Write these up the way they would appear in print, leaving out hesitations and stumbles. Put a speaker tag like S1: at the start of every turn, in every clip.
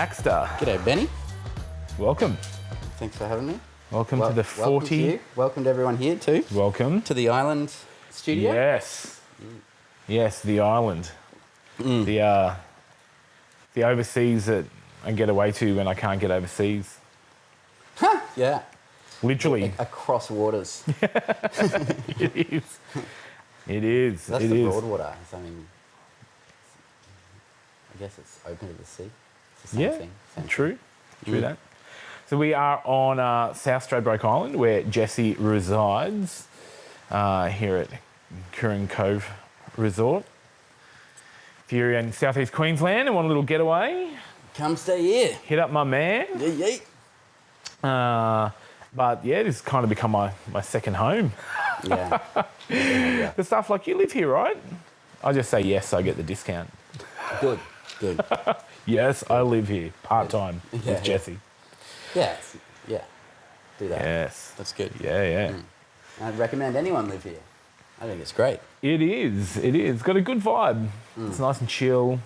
S1: Baxter.
S2: G'day, Benny.
S1: Welcome.
S2: Thanks for having me.
S1: Welcome to the 40.
S2: Welcome to you. Welcome to everyone here too.
S1: Welcome.
S2: To the island studio.
S1: Yes. Yes, the island. The overseas that I get away to when I can't get overseas.
S2: Yeah.
S1: Literally.
S2: Across waters.
S1: It is. It is.
S2: That's
S1: it
S2: the
S1: is.
S2: Broadwater. I mean, I guess it's open to the sea. It's the same thing. Same
S1: True. True that. So we are on South Stradbroke Island where Jesse resides here at Curran Cove Resort. If you're in southeast Queensland and want a little getaway,
S2: Come stay here.
S1: hit up my man.
S2: Yeah.
S1: But yeah, this has kind of become my second home.
S2: Yeah.
S1: The stuff like, you live here, right? I just say yes, so I get the discount.
S2: Good.
S1: Yes, I live here, part-time with Jesse.
S2: Yeah. Do that.
S1: Yes.
S2: That's good.
S1: Yeah.
S2: I'd recommend anyone live here. I think it's great.
S1: It is. Got a good vibe. It's nice and chill.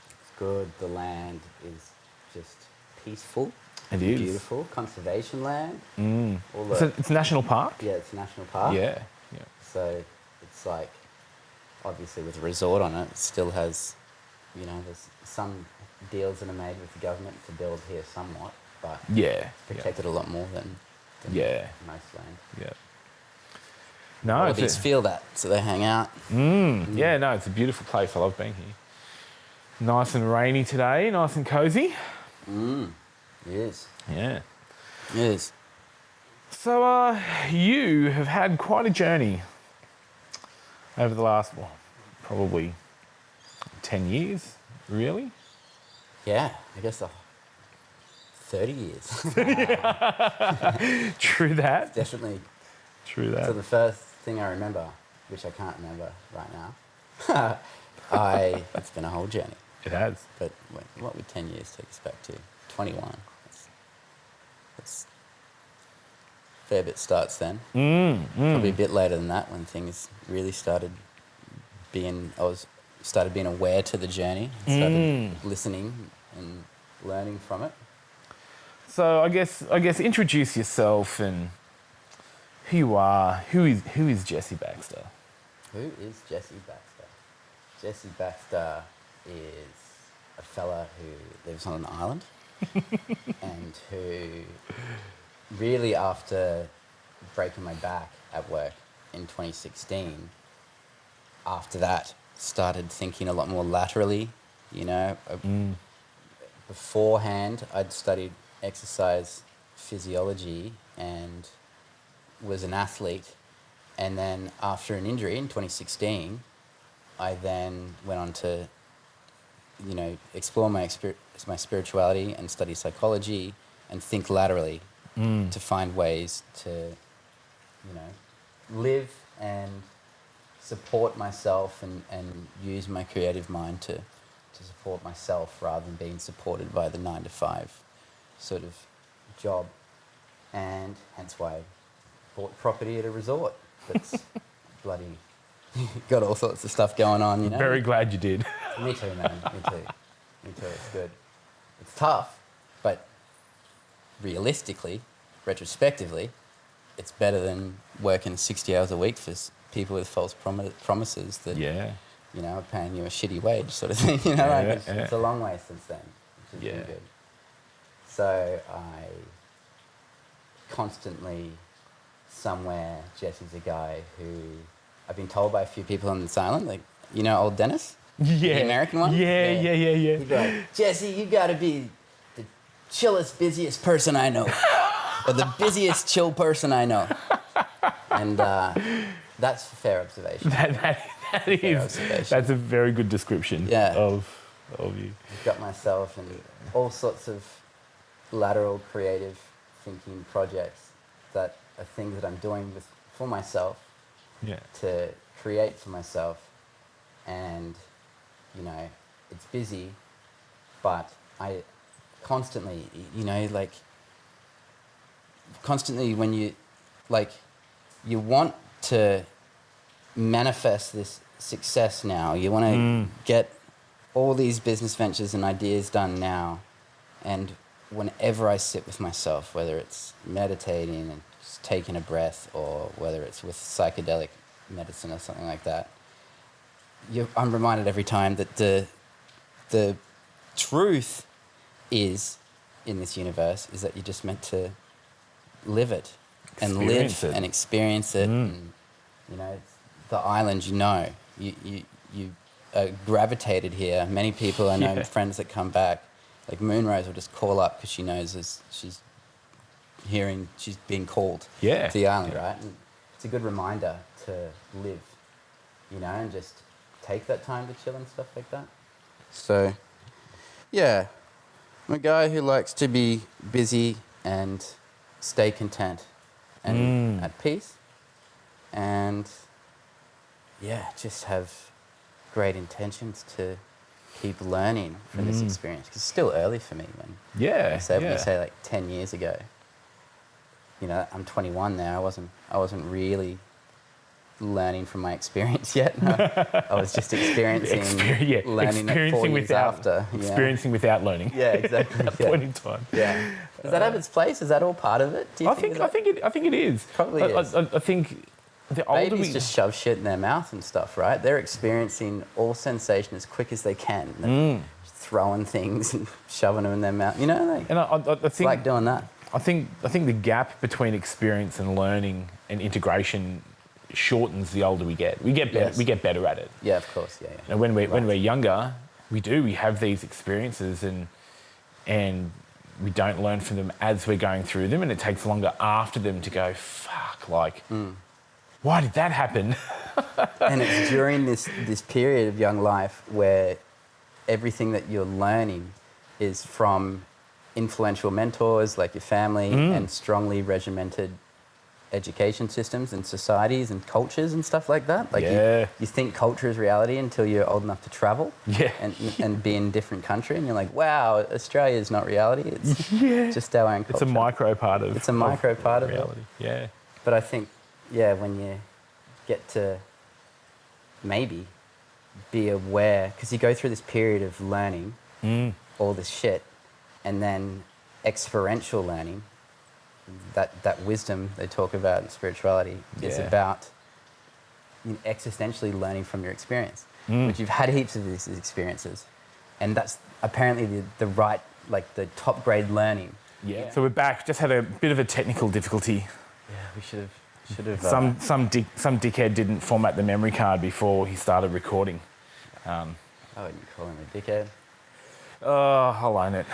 S2: It's good. The land is just peaceful.
S1: It is.
S2: Beautiful. Conservation land. All
S1: So it's a national park?
S2: Yeah, it's a national park.
S1: Yeah.
S2: So it's like, obviously with a resort on it, it still has, there's some deals that are made with the government to build here somewhat, but
S1: Yeah.
S2: it's protected a lot more than most land.
S1: Yeah. No,
S2: Wallabies feel that, so they hang out.
S1: Yeah, no, it's a beautiful place. I love being here. Nice and rainy today, nice and cozy.
S2: It is.
S1: Yeah.
S2: It is.
S1: So you have had quite a journey over the last, probably 10 years, really?
S2: Yeah, I guess 30 years.
S1: True that.
S2: Definitely.
S1: True that.
S2: So the first thing I remember, which I can't remember right now, it's been a whole journey.
S1: It has.
S2: But what would 10 years take us back to? 21. That's a fair bit starts then. Probably a bit later than that when things really started being aware to the journey, started listening and learning from it.
S1: So I guess introduce yourself and who you are. Who is Jesse Baxter?
S2: Who is Jesse Baxter? Jesse Baxter is a fella who lives on an island and who really, after breaking my back at work in 2016, after that started thinking a lot more laterally, Beforehand, I'd studied exercise physiology and was an athlete. And then after an injury in 2016, I then went on to, explore my spirituality and study psychology and think laterally to find ways to, live and support myself and use my creative mind to support myself rather than being supported by the 9-to-5 sort of job. And hence why I bought property at a resort that's bloody got all sorts of stuff going on,
S1: Very glad you did.
S2: Me too, man. Me too. It's good. It's tough, but realistically, retrospectively, it's better than working 60 hours a week for people with false promises that, are paying you a shitty wage sort of thing. It's a long way since then, which has been good. So I constantly, somewhere, Jesse's a guy who I've been told by a few people on this island, like, old Dennis?
S1: Yeah.
S2: The American one?
S1: Yeah.
S2: He'd be like, Jesse, you gotta be the chillest, busiest person I know. Or the busiest, chill person I know. And that's a fair observation.
S1: That is. That's a very good description of you.
S2: I've got myself in all sorts of lateral creative thinking projects that are things that I'm doing for myself to create for myself. And, it's busy, but I constantly, constantly when you want to manifest this success now, you want to get all these business ventures and ideas done now, And whenever I sit with myself, whether it's meditating and just taking a breath, or whether it's with psychedelic medicine or something like that, I'm reminded every time that the truth is, in this universe, is that you're just meant to live it and live and experience it. And, you know, the island, you gravitated here. Many people, I know friends that come back, like Moonrose will just call up because she knows she's being called to the island, right? And it's a good reminder to live, you know, and just take that time to chill and stuff like that. So, yeah, I'm a guy who likes to be busy and stay content and at peace, and just have great intentions to keep learning from this experience, because it's still early for me. When you say like 10 years ago, you know, I'm 21 now. I wasn't really learning from my experience yet. No, I was just experiencing learning at 4 years after.
S1: Experiencing without learning.
S2: Yeah, exactly.
S1: At that point in time.
S2: Yeah. Does that have its place? Is that all part of it?
S1: I think it is.
S2: Probably is.
S1: I think the older
S2: babies just shove shit in their mouth and stuff, right? They're experiencing all sensation as quick as they can. They're throwing things and shoving them in their mouth. You know,
S1: I
S2: it's
S1: think
S2: like doing that.
S1: I think the gap between experience and learning and integration shortens the older we get. We get better.
S2: Yes.
S1: We get better at it.
S2: Yeah, of course. Yeah.
S1: And when we're younger, we have these experiences and we don't learn from them as we're going through them, and it takes longer after them to go, fuck, like, why did that happen?
S2: And it's during this period of young life where everything that you're learning is from influential mentors like your family and strongly regimented education systems and societies and cultures and stuff like that. Like you think culture is reality until you're old enough to travel and be in a different country, and you're like, wow, Australia is not reality. It's just our own culture.
S1: It's a micro part of
S2: reality.
S1: Yeah.
S2: But I think, when you get to maybe be aware, because you go through this period of learning all this shit, and then experiential learning, that wisdom they talk about in spirituality is about existentially learning from your experience, which you've had heaps of these experiences, and that's apparently the right, like the top grade learning.
S1: Yeah. So we're back. Just had a bit of a technical difficulty.
S2: Yeah, we should have.
S1: Some dickhead didn't format the memory card before he started recording.
S2: I wouldn't call him a dickhead.
S1: Oh, I'll own it.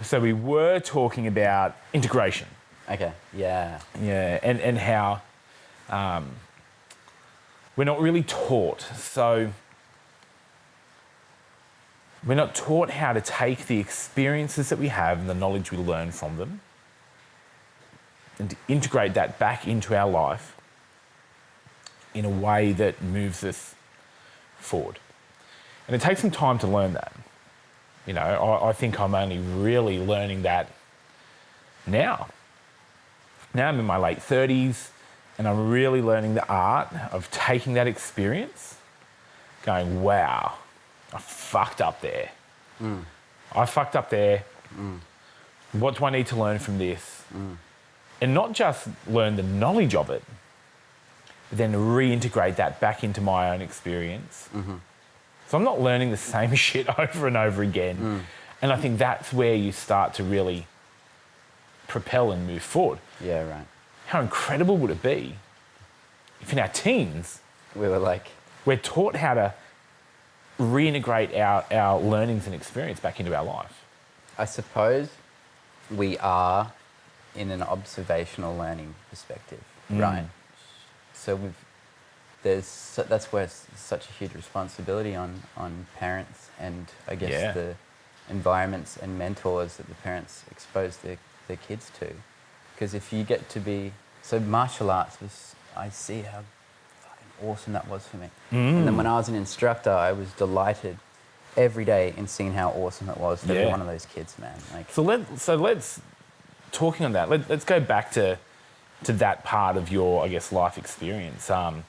S1: So we were talking about integration.
S2: Okay. Yeah.
S1: Yeah, and how we're not really taught. So we're not taught how to take the experiences that we have and the knowledge we learn from them and to integrate that back into our life in a way that moves us forward. And it takes some time to learn that. You know, I think I'm only really learning that now. Now I'm in my late 30s, and I'm really learning the art of taking that experience, going, wow, I fucked up there. I fucked up there. What do I need to learn from this? And not just learn the knowledge of it, but then reintegrate that back into my own experience. So I'm not learning the same shit over and over again. And I think that's where you start to really propel and move forward.
S2: Yeah, right.
S1: How incredible would it be if in our teens we're taught how to reintegrate our learnings and experience back into our life? I
S2: suppose we are in an observational learning perspective, right? So that's where it's such a huge responsibility on parents and I guess the environments and mentors that the parents expose their kids to. Because if you get to be... So martial arts I see how fucking awesome that was for me. And then when I was an instructor, I was delighted every day in seeing how awesome it was for every one of those kids, man. Like,
S1: So let's talking on that, let's go back to that part of your, I guess, life experience. So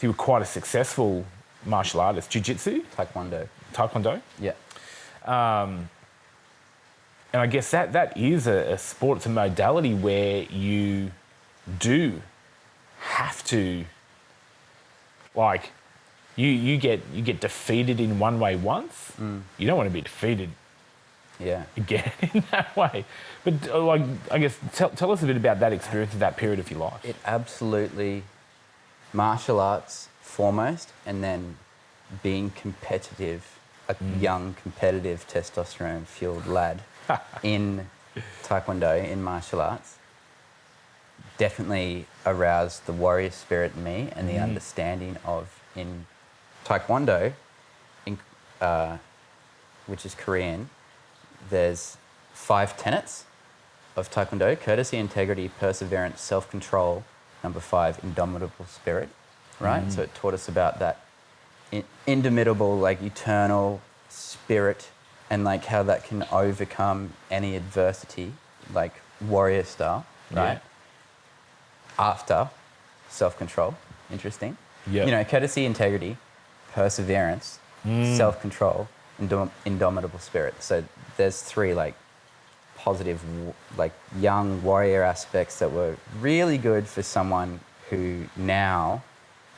S1: you were quite a successful martial artist. Jiu-jitsu?
S2: Taekwondo.
S1: Taekwondo?
S2: Yeah.
S1: And I guess that is a sport, it's a modality where you do have to, like, you get defeated in one way once. You don't want to be defeated
S2: Yeah.
S1: again in that way. But like, I guess tell us a bit about that experience of that period of your life.
S2: It absolutely, martial arts foremost, and then being competitive, a young, competitive, testosterone-fueled lad in Taekwondo, in martial arts, definitely aroused the warrior spirit in me and the understanding of, in Taekwondo, which is Korean, there's 5 tenets of Taekwondo: courtesy, integrity, perseverance, self-control. Number 5, indomitable spirit, right? So it taught us about that indomitable, like, eternal spirit, and like how that can overcome any adversity, like warrior style, right?
S1: Yeah.
S2: After self-control, interesting.
S1: Yeah.
S2: You know, courtesy, integrity, perseverance, self-control, indomitable spirit. So there's 3 like positive, like young warrior aspects that were really good for someone who now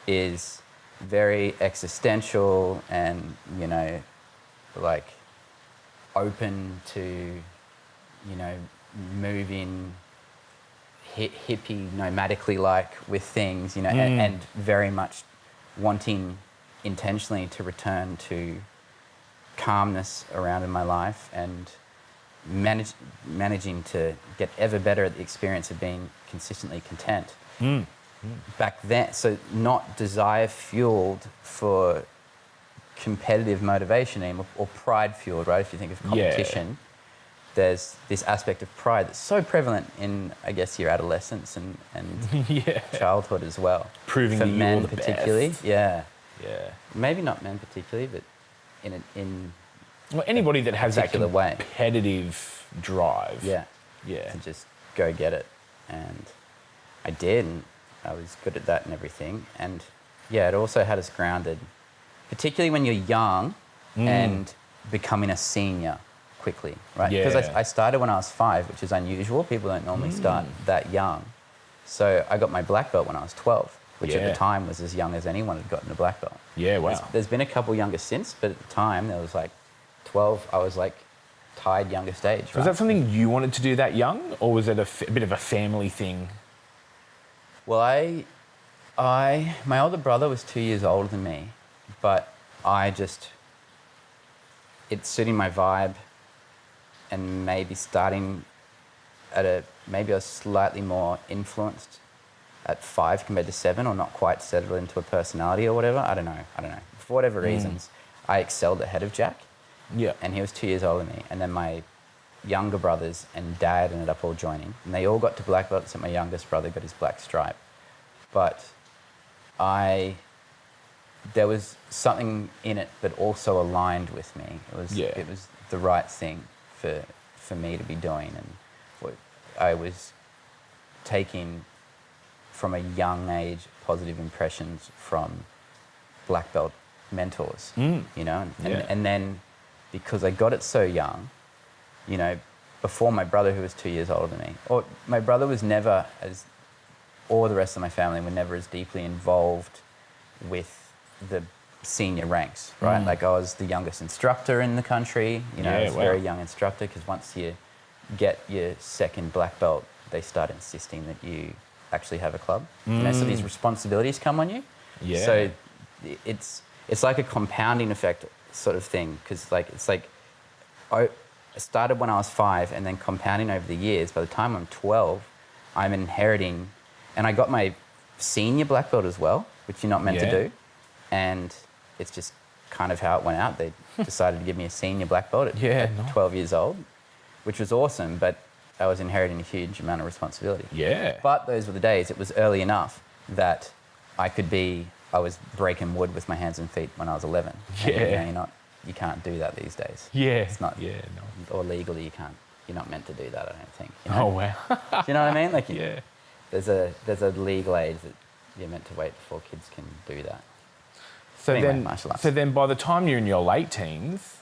S2: is very existential and, you know, like open to, you know, moving hippie nomadically like with things, you know, and very much wanting intentionally to return to calmness around in my life, and managing to get ever better at the experience of being consistently content. Back then, so not desire fueled for competitive motivation anymore, or pride fueled, right? If you think of competition, there's this aspect of pride that's so prevalent in, I guess, your adolescence and childhood as well.
S1: Proving
S2: for
S1: that
S2: men
S1: you're the
S2: particularly,
S1: best.
S2: yeah.
S1: Maybe
S2: Maybe not men particularly, but in
S1: well, anybody that has that
S2: particular way.
S1: competitive drive.
S2: Yeah.
S1: Yeah.
S2: To just go get it. And I did, and I was good at that and everything. And yeah, it also had us grounded, particularly when you're young and becoming a senior quickly, right?
S1: Yeah.
S2: Because I started when I was 5, which is unusual. People don't normally start that young. So I got my black belt when I was 12, which at the time was as young as anyone had gotten a black belt.
S1: Yeah, wow.
S2: There's been a couple younger since, but at the time there was like 12, I was like tied youngest age, right?
S1: Was that something you wanted to do that young, or was it a bit of a family thing?
S2: Well, my older brother was 2 years older than me, but it's suiting my vibe, and maybe starting maybe I was slightly more influenced at 5 compared to 7, or not quite settled into a personality or whatever. I don't know. For whatever reasons, I excelled ahead of Jack.
S1: Yeah.
S2: And he was 2 years older than me. And then my younger brothers and dad ended up all joining. And they all got to black belts, and my youngest brother got his black stripe. But there was something in it that also aligned with me. It was the right thing for me to be doing. And what I was taking from a young age positive impressions from black belt mentors, you know? And then because I got it so young, you know, before my brother, who was 2 years older than me, or my brother was never or the rest of my family were never as deeply involved with the senior ranks, right? Like, I was the youngest instructor in the country, you know, I was a very young instructor, because once you get your second black belt, they start insisting that you actually have a club. You know, so these responsibilities come on you.
S1: Yeah.
S2: So it's like a compounding effect sort of thing, because I started when I was 5, and then compounding over the years. By the time I'm 12, I'm inheriting, and I got my senior black belt as well, which you're not meant to do. And it's just kind of how it went out. They decided to give me a senior black belt at 12 years old, which was awesome, but I was inheriting a huge amount of responsibility.
S1: Yeah.
S2: But those were the days. It was early enough that I was breaking wood with my hands and feet when I was 11.
S1: Yeah.
S2: And, you know, you can't do that these days.
S1: Yeah.
S2: It's not.
S1: Yeah, no.
S2: Or legally, you're not meant to do that, I don't think. You know?
S1: Oh, wow.
S2: Do you know what I mean? Like,
S1: Yeah.
S2: There's a legal age that you're meant to wait before kids can do that.
S1: So
S2: Anyway,
S1: then,
S2: martial arts.
S1: so then, by the time you're in your late teens,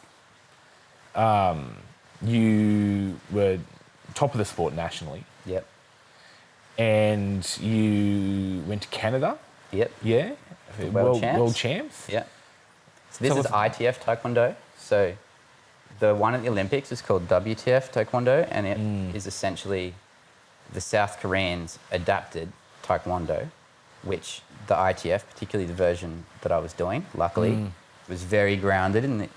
S1: you were top of the sport nationally,
S2: Yep.
S1: and you went to Canada.
S2: Yep.
S1: Yeah, world champs.
S2: Yeah. So this
S1: Tell
S2: is
S1: us-
S2: ITF Taekwondo. So the one at the Olympics is called WTF Taekwondo, and it is essentially the South Koreans adapted Taekwondo, which the ITF, particularly the version that I was doing, luckily, was very grounded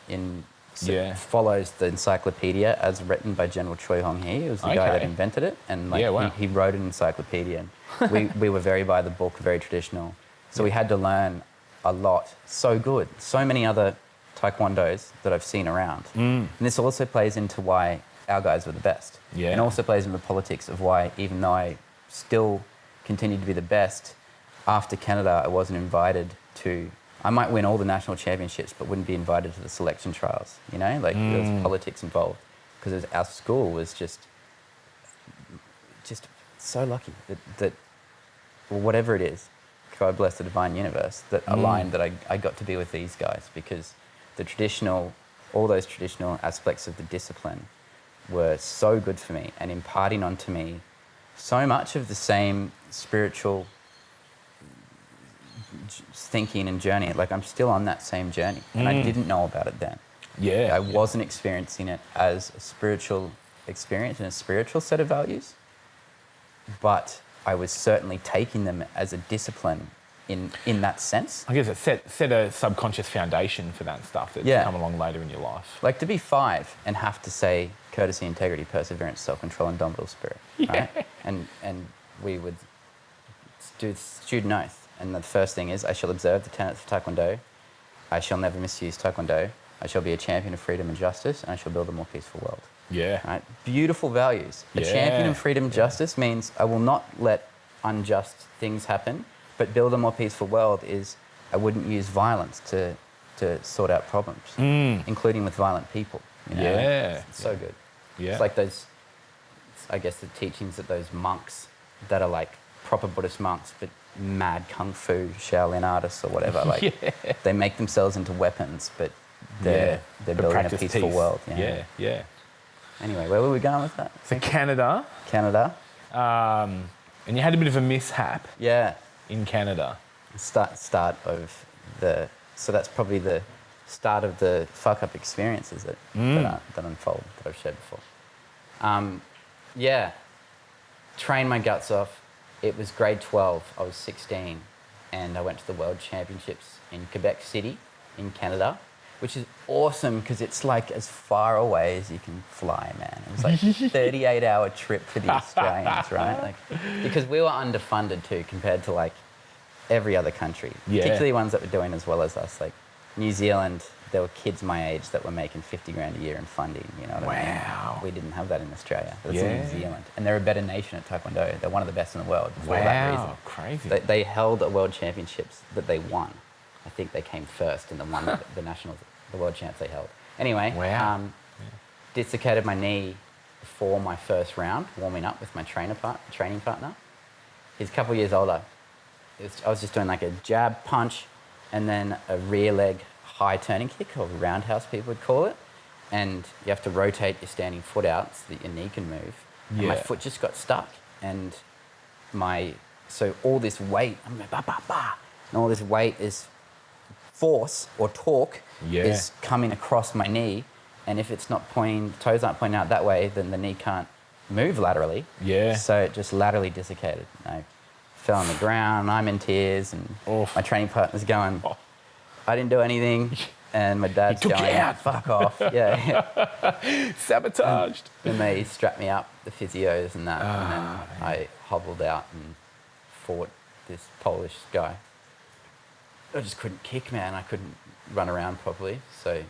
S1: Yeah.
S2: follows the encyclopedia as written by General Choi Hong Hee. He was the guy that
S1: Okay.
S2: invented it, and
S1: Yeah, wow.
S2: he wrote an encyclopedia. And we were very by the book, very traditional. So we had to learn a lot. So good. So many other taekwondos that I've seen around. And this also plays into why our guys were the best.
S1: Yeah.
S2: And also plays into the politics of why, even though I still continued to be the best, after Canada, I wasn't invited to... I might win all the national championships, but wouldn't be invited to the selection trials, you know? Like, there was politics involved. Because our school was just so lucky that well, whatever it is, God bless the divine universe, that aligned that I got to be with these guys, because all those traditional aspects of the discipline were so good for me and imparting onto me so much of the same spiritual thinking and journey. Like, I'm still on that same journey, and I didn't know about it then.
S1: Yeah.
S2: I wasn't experiencing it as a spiritual experience and a spiritual set of values, but I was certainly taking them as a discipline in that sense.
S1: I guess it set a subconscious foundation for that stuff that's come along later in your life.
S2: Like, to be 5 and have to say courtesy, integrity, perseverance, self-control, and indomitable spirit, right? And we would do student oath. And the first thing is, I shall observe the tenets of Taekwondo. I shall never misuse Taekwondo. I shall be a champion of freedom and justice, and I shall build a more peaceful world.
S1: Yeah.
S2: Right? Beautiful values. A champion of freedom and justice means I will not let unjust things happen, but build a more peaceful world is I wouldn't use violence to sort out problems, including with violent people. You know?
S1: Yeah.
S2: It's so good.
S1: Yeah.
S2: It's like those, I guess, the teachings of those monks that are like proper Buddhist monks, but mad kung fu Shaolin artists or whatever. Like, they make themselves into weapons, but they're building a peaceful world. You know?
S1: Yeah.
S2: Anyway, where were we going with that?
S1: So Canada,
S2: Canada.
S1: and you had a bit of a mishap
S2: Yeah.
S1: in Canada.
S2: Start of the... So that's probably the start of the fuck-up experiences that unfold, that I've shared before. Trained my guts off. It was grade 12. I was 16, and I went to the World Championships in Quebec City in Canada, which is awesome because it's like as far away as you can fly, man. It was like a 38-hour trip for the Australians, right? Like, because we were underfunded too compared to like every other country, particularly ones that were doing as well as us. Like New Zealand, there were kids my age that were making 50 grand a year in funding, you know what I mean?
S1: Wow.
S2: We didn't have that in Australia. That's in New Zealand. And they're a better nation at Taekwondo. They're one of the best in the world for that reason.
S1: Wow, crazy.
S2: They held a world championships that they won. I think they came first in the one the world champs they held. Anyway, dislocated my knee before my first round, warming up with my training partner. He's a couple of years older. I was just doing like a jab punch and then a rear leg high turning kick, or roundhouse people would call it. And you have to rotate your standing foot out so that your knee can move. And my foot just got stuck. And so all this weight, and all this weight is force or torque is coming across my knee. And if it's not toes aren't pointing out that way, then the knee can't move laterally. Yeah. So it just laterally dislocated. I fell on the ground, I'm in tears, and my training partner's going, I didn't do anything. And my dad's going, fuck off. Sabotaged. And they strapped me up, the physios and that. And then I hobbled out and fought this Polish guy. I just couldn't kick, man. I couldn't run around properly. So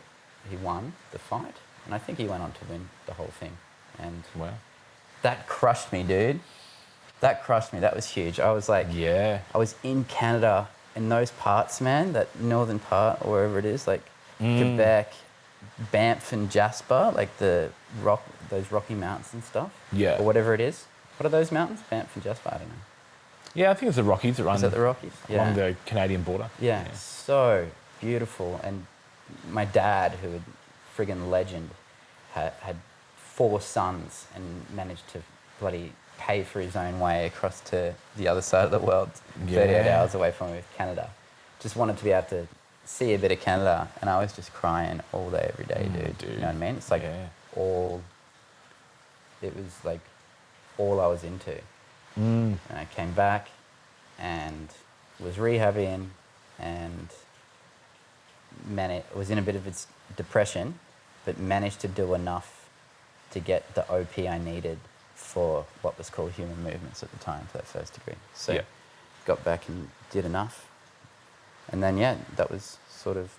S2: he won the fight. And I think he went on to win the whole thing. And that crushed me, dude. That crushed me. That was huge. I was like, I was in Canada in those parts, man, that northern part or wherever it is, like Quebec, Banff and Jasper, like those Rocky Mountains and stuff. Yeah. Or whatever it is. What are those mountains? Banff and Jasper? I don't know.
S1: Yeah, I think it's the Rockies that run.
S2: Is that the Rockies?
S1: Along the Canadian border.
S2: Yeah, so beautiful. And my dad, who was friggin' legend, had 4 sons and managed to bloody pay for his own way across to the other side of the world, 38
S1: Yeah.
S2: hours away from me with Canada. Just wanted to be able to see a bit of Canada, and I was just crying all day, every day, dude. You know what I mean? It's like it was like all I was into. And I came back and was rehabbing and was in a bit of its depression, but managed to do enough to get the OP I needed for what was called human movements at the time for that first degree. So got back and did enough. And then, that was sort of,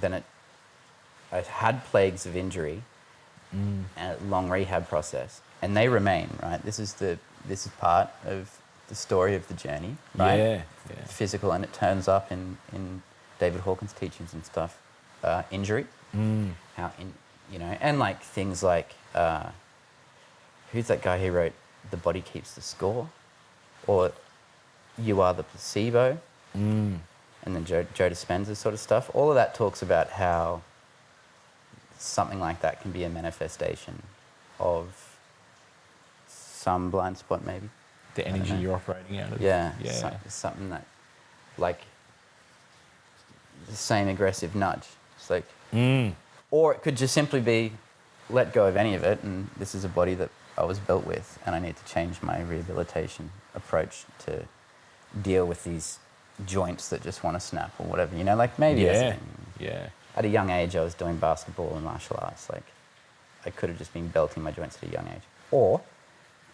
S2: I had plagues of injury and a long rehab process, and they remain, right? This is part of the story of the journey, right?
S1: Yeah.
S2: Physical, and it turns up in David Hawkins' teachings and stuff. Injury, and like things like, who's that guy who wrote "The Body Keeps the Score," or "You Are the Placebo," and then Joe Dispenza's sort of stuff. All of that talks about how something like that can be a manifestation of some blind spot, maybe.
S1: The energy you're operating out of.
S2: Yeah. Something that, like, the same aggressive nudge. It's like, or it could just simply be, let go of any of it, and this is a body that I was built with, and I need to change my rehabilitation approach to deal with these joints that just want to snap or whatever. Like maybe. At a young age, I was doing basketball and martial arts. Like, I could have just been belting my joints at a young age, or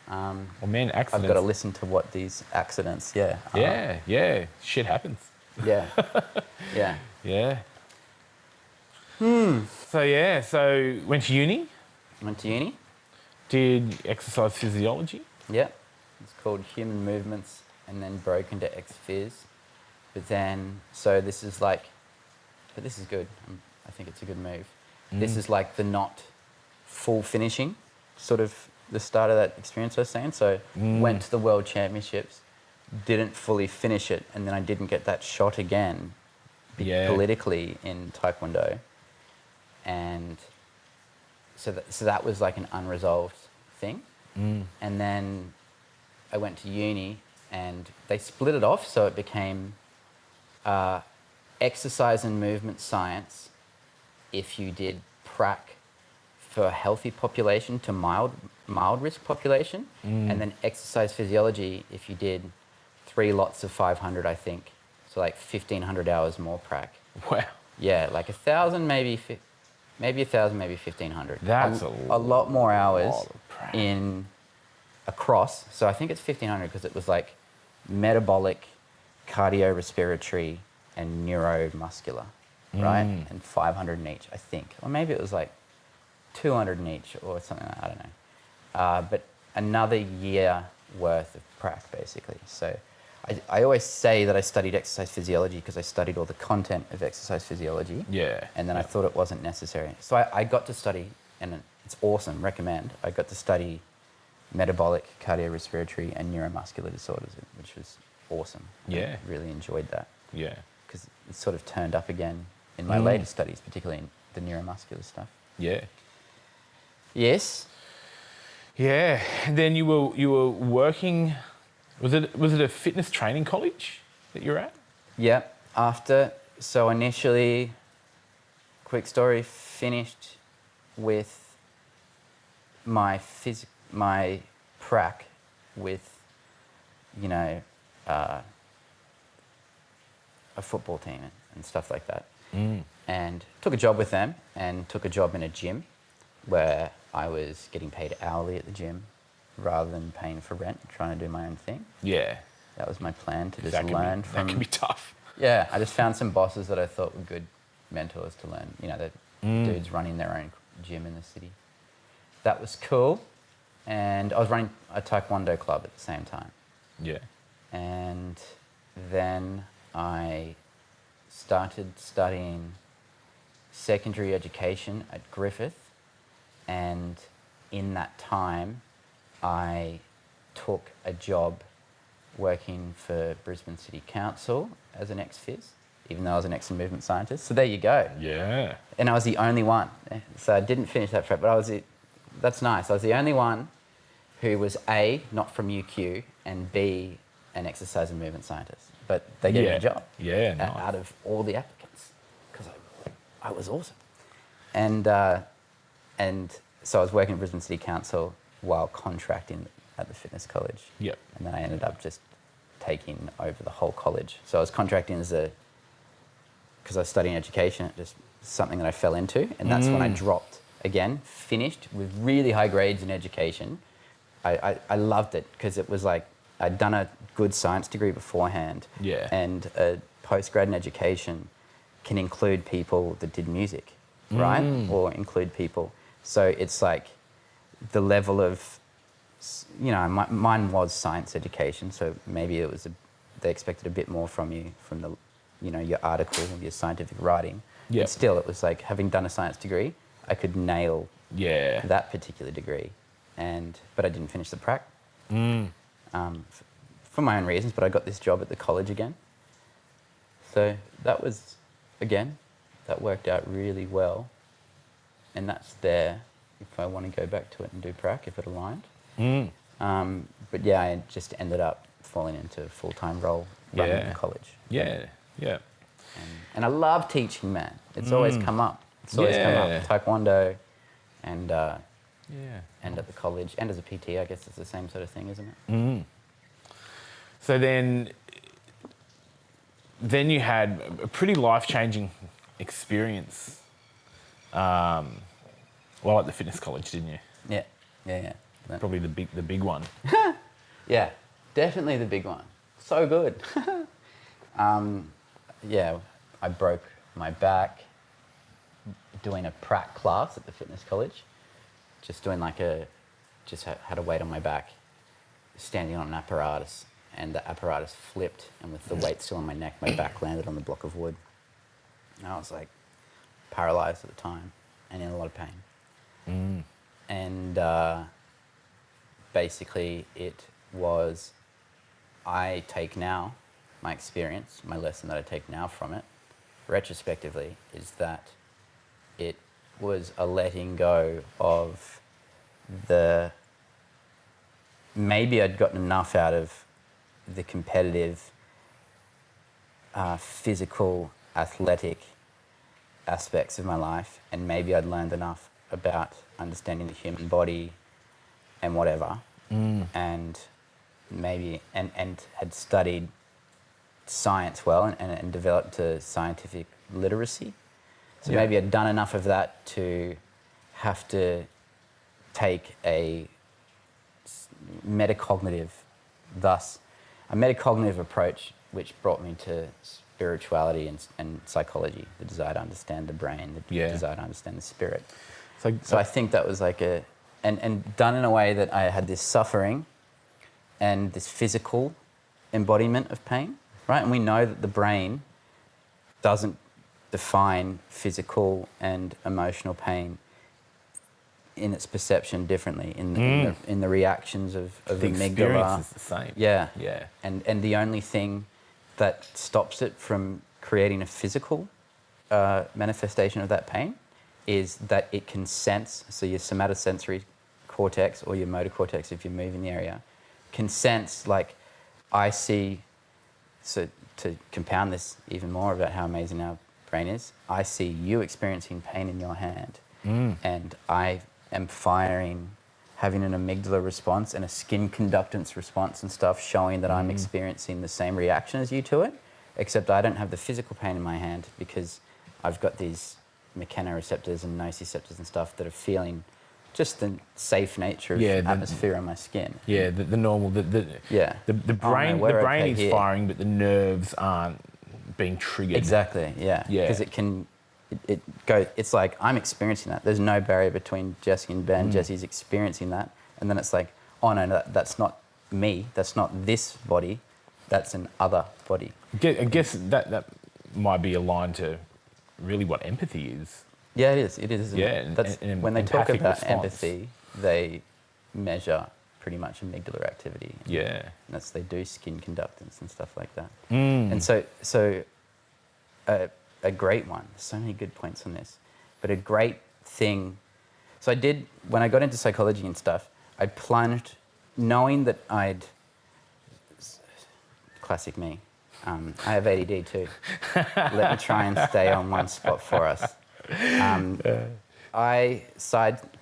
S1: accidents.
S2: I've got to listen to what these accidents.
S1: Shit happens.
S2: Yeah.
S1: Yeah. So went to uni.
S2: Went to uni.
S1: Did exercise physiology.
S2: Yeah. It's called Human Movements, and then broke into ex-phys. But then, so this is like, but this is good. I think it's a good move. This is like the not full finishing, sort of the start of that experience I was saying. So went to the World Championships, didn't fully finish it, and then I didn't get that shot again politically in Taekwondo. And so that was like an unresolved thing. And then I went to uni, and they split it off, so it became exercise and movement science if you did prac for a healthy population to mild risk population, and then exercise physiology if you did 3 lots of 500, I think, so like 1,500 hours more prac.
S1: Wow.
S2: Yeah, like 1,000, maybe 1,000, maybe 1,500.
S1: That's
S2: a lot more hours
S1: of prac.
S2: in across. So I think it's 1,500 because it was like metabolic, cardiorespiratory, and neuromuscular, right? And 500 in each, I think. Or maybe it was like 200 in each or something like that, I don't know. But another year worth of prac, basically. So I always say that I studied exercise physiology because I studied all the content of exercise physiology.
S1: Yeah.
S2: And then I thought it wasn't necessary. So I got to study, and it's awesome, recommend. I got to study metabolic, cardiorespiratory, and neuromuscular disorders, which was awesome.
S1: Yeah.
S2: I really enjoyed that.
S1: Yeah.
S2: Because it sort of turned up again in my later studies, particularly in the neuromuscular stuff.
S1: Yeah.
S2: Yes.
S1: Yeah. And then you were working. Was it a fitness training college that you're at?
S2: Yeah. So initially, quick story, finished with my prac with, a football team and stuff like that. And took a job with them, and took a job in a gym where I was getting paid hourly at the gym rather than paying for rent, trying to do my own thing.
S1: Yeah.
S2: That was my plan, to just learn from...
S1: That can be tough.
S2: Yeah, I just found some bosses that I thought were good mentors to learn. The dudes running their own gym in the city. That was cool. And I was running a Taekwondo club at the same time.
S1: Yeah.
S2: And then I started studying secondary education at Griffith. And in that time, I took a job working for Brisbane City Council as an ex-phys even though I was an excellent movement scientist. So there you go.
S1: Yeah.
S2: And I was the only one. So I didn't finish that prep, but that's nice. I was the only one who was A, not from UQ, and B, an exercise and movement scientist. But they gave me a job.
S1: Yeah, nice.
S2: Out of all the applicants, because I was awesome. And so I was working at Brisbane City Council while contracting at the fitness college.
S1: Yep.
S2: And then I ended up just taking over the whole college. So I was contracting because I was studying education, just something that I fell into. And that's when I dropped again, finished with really high grades in education. I loved it because it was like I'd done a good science degree beforehand.
S1: Yeah.
S2: And a postgrad in education can include people that did music, right? Or include people. So it's like the level of, mine was science education, so maybe it was they expected a bit more from you, from the, your article, your scientific writing.
S1: Yeah.
S2: But still, it was like having done a science degree, I could nail that particular degree, but I didn't finish the prac. For my own reasons, but I got this job at the college again. So that was, again, that worked out really well. And that's there if I want to go back to it and do prac, if it aligned. But yeah, I just ended up falling into a full-time role running the college.
S1: Yeah.
S2: And I love teaching, man. It's always come up. It's always come up. Taekwondo and at the college. And as a PT, I guess it's the same sort of thing, isn't it?
S1: So then you had a pretty life-changing experience while at the fitness college, didn't you?
S2: Yeah.
S1: Probably the big one.
S2: Yeah, definitely the big one. So good. I broke my back doing a prac class at the fitness college. Just doing had a weight on my back, standing on an apparatus, and the apparatus flipped, and with the weight still on my neck, my back landed on the block of wood. And I was like paralyzed at the time and in a lot of pain. And basically it was, I take now, my experience, my lesson that I take now from it, retrospectively, is that it was a letting go of maybe I'd gotten enough out of the competitive, physical, athletic aspects of my life, and maybe I'd learned enough about understanding the human body and whatever, and maybe and had studied science well and developed a scientific literacy. So maybe I'd done enough of that to have to take a metacognitive approach, which brought me to spirituality and psychology, the desire to understand the brain, the desire to understand the spirit. So I think that was like and done in a way that I had this suffering and this physical embodiment of pain, right? And we know that the brain doesn't define physical and emotional pain in its perception differently, in the reactions of the amygdala.
S1: Experience is the same.
S2: Yeah.
S1: Yeah.
S2: And the only thing that stops it from creating a physical manifestation of that pain is that it can sense, so your somatosensory cortex or your motor cortex, if you move in the area, can sense, like, I see, so to compound this even more about how amazing our brain is, I see you experiencing pain in your hand, and I am firing, having an amygdala response and a skin conductance response and stuff, showing that I'm experiencing the same reaction as you to it, except I don't have the physical pain in my hand because I've got these mechanoreceptors and nociceptors and stuff that are feeling just the safe nature of atmosphere on my skin.
S1: Yeah, the normal, the brain,
S2: the
S1: brain is
S2: here.
S1: firing, but the nerves aren't being triggered.
S2: Exactly, yeah. Because it can, it go. It's like, I'm experiencing that. There's no barrier between Jesse and Ben. Jesse's experiencing that. And then it's like, oh no, that's not me. That's not this body. That's an other body.
S1: I guess that might be aligned to really what empathy is.
S2: Yeah, it is. It is. When they talk about
S1: response.
S2: empathy, they measure pretty much amygdala activity.
S1: Yeah.
S2: And they do skin conductance and stuff like that. And so a great one. So many good points on this. But a great thing. So when I got into psychology and stuff, I plunged knowing that classic me. I have ADD too. Let me try and stay on one spot for us.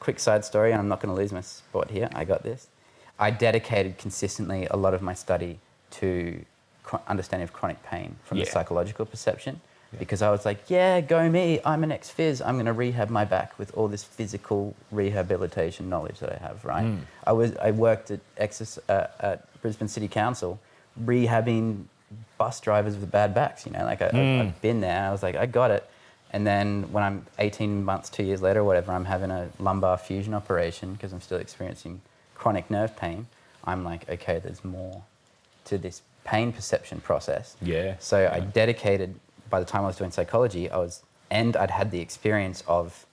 S2: Quick side story, and I'm not going to lose my spot here. I got this. I dedicated consistently a lot of my study to understanding of chronic pain from the psychological perception, because I was like, yeah, go me. I'm an ex-phys. I'm going to rehab my back with all this physical rehabilitation knowledge that I have, right? I worked at Brisbane City Council rehabbing bus drivers with bad backs, I've been there. I was like, I got it. And then when I'm 18 months, 2 years later or whatever, I'm having a lumbar fusion operation because I'm still experiencing chronic nerve pain. I'm like, okay, there's more to this pain perception process.
S1: Yeah.
S2: So I dedicated, by the time I was doing psychology, I'd had the experience of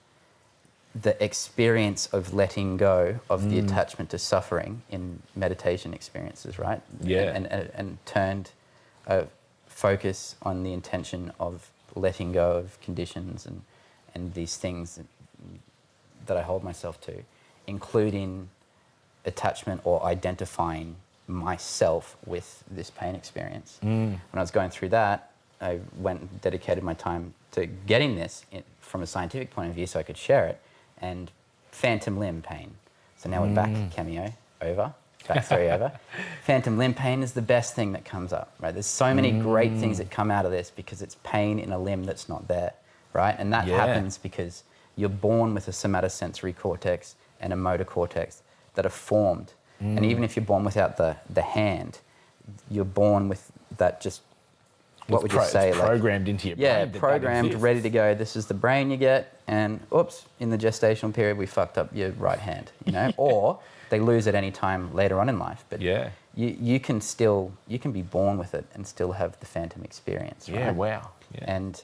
S2: letting go of the attachment to suffering in meditation experiences, right?
S1: Yeah.
S2: And turned a focus on the intention of letting go of conditions and these things that I hold myself to, including attachment or identifying myself with this pain experience. When I was going through that, I went and dedicated my time to getting this from a scientific point of view so I could share it, and phantom limb pain. So now we're back, cameo, over, backstory over. Phantom limb pain is the best thing that comes up, right? There's so many great things that come out of this because it's pain in a limb that's not there, right? And that happens because you're born with a somatosensory cortex and a motor cortex that are formed. And even if you're born without the hand, you're born with that just, what would you say?
S1: It's programmed into your brain.
S2: Yeah, programmed, ready to go. This is the brain you get, and oops, in the gestational period, we fucked up your right hand, or they lose it any time later on in life. But you can be born with it and still have the phantom experience, right?
S1: Yeah, wow. Yeah.
S2: And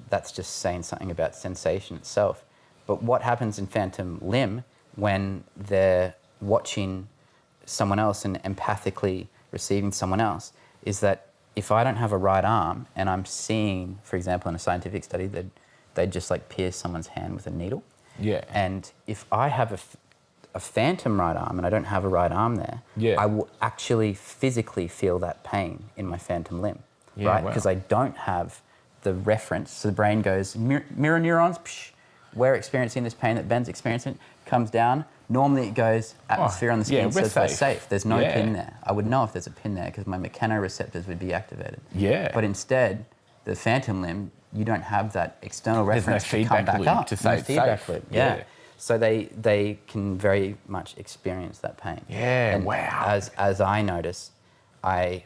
S2: that's just saying something about sensation itself. But what happens in phantom limb when they're watching someone else and empathically receiving someone else is that if I don't have a right arm and I'm seeing, for example, in a scientific study, that they'd just like pierce someone's hand with a needle.
S1: Yeah.
S2: And if I have a phantom right arm and I don't have a right arm there, I will actually physically feel that pain in my phantom limb, right? Because I don't have the reference. So the brain goes, mirror neurons, psh, we're experiencing this pain that Ben's experiencing, comes down. Normally it goes atmosphere on the skin, says we're safe. There's no pin there. I would know if there's a pin there because my mechanoreceptors would be activated. Yeah. But instead, the phantom limb, you don't have that external reference to come back up.
S1: To say
S2: feedback loop. Yeah. So they can very much experience that pain.
S1: Yeah,
S2: and
S1: wow.
S2: As I notice, my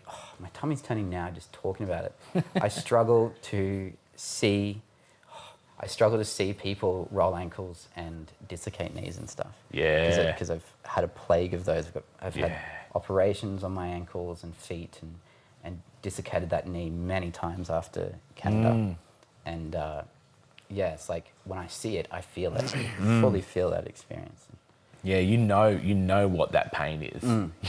S2: tummy's turning now just talking about it. I struggle to see people roll ankles and dislocate knees and stuff. Yeah. Because I've had a plague of those. I've had operations on my ankles and feet and dislocated that knee many times after Canada. And it's like when I see it, I feel it. Fully feel that experience.
S1: Yeah, you know what that pain is.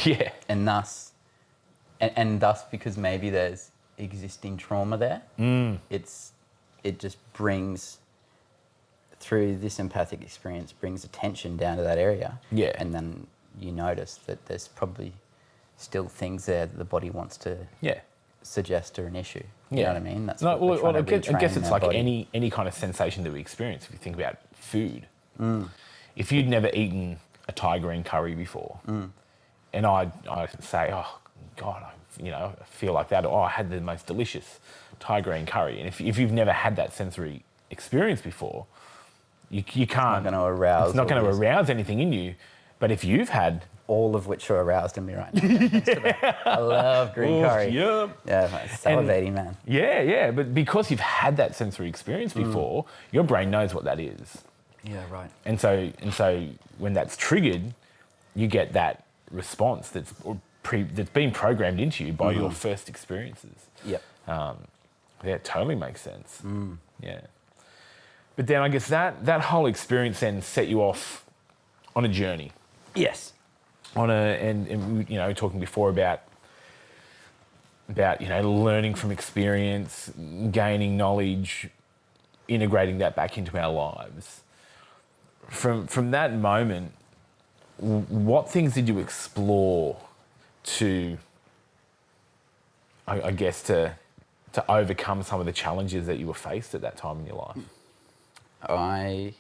S1: Yeah.
S2: And thus, because maybe there's existing trauma there, it just brings, through this empathic experience, brings attention down to that area. Yeah. And then you notice that there's probably still things there that the body wants to suggest are an issue. You know what I mean? That's I
S1: guess it's like any kind of sensation that we experience. If you think about food, if you'd never eaten a Thai green curry before, and I say, oh God, I feel like that, or I had the most delicious Thai green curry, and if you've never had that sensory experience before, you can't. It's not going to arouse anything in you. But if you've had,
S2: all of which are aroused in me right now. I love green curry. Yeah, salivating, man.
S1: Yeah. But because you've had that sensory experience before, your brain knows what that is.
S2: Yeah, right.
S1: And so when that's triggered, you get that response that's been programmed into you by your first experiences.
S2: Yep.
S1: It totally makes sense. Yeah. But then I guess that whole experience then set you off on a journey.
S2: Yes.
S1: And talking before about about, learning from experience, gaining knowledge, integrating that back into our lives. From that moment, what things did you explore to, I guess, to overcome some of the challenges that you were faced at that time in your life?
S2: I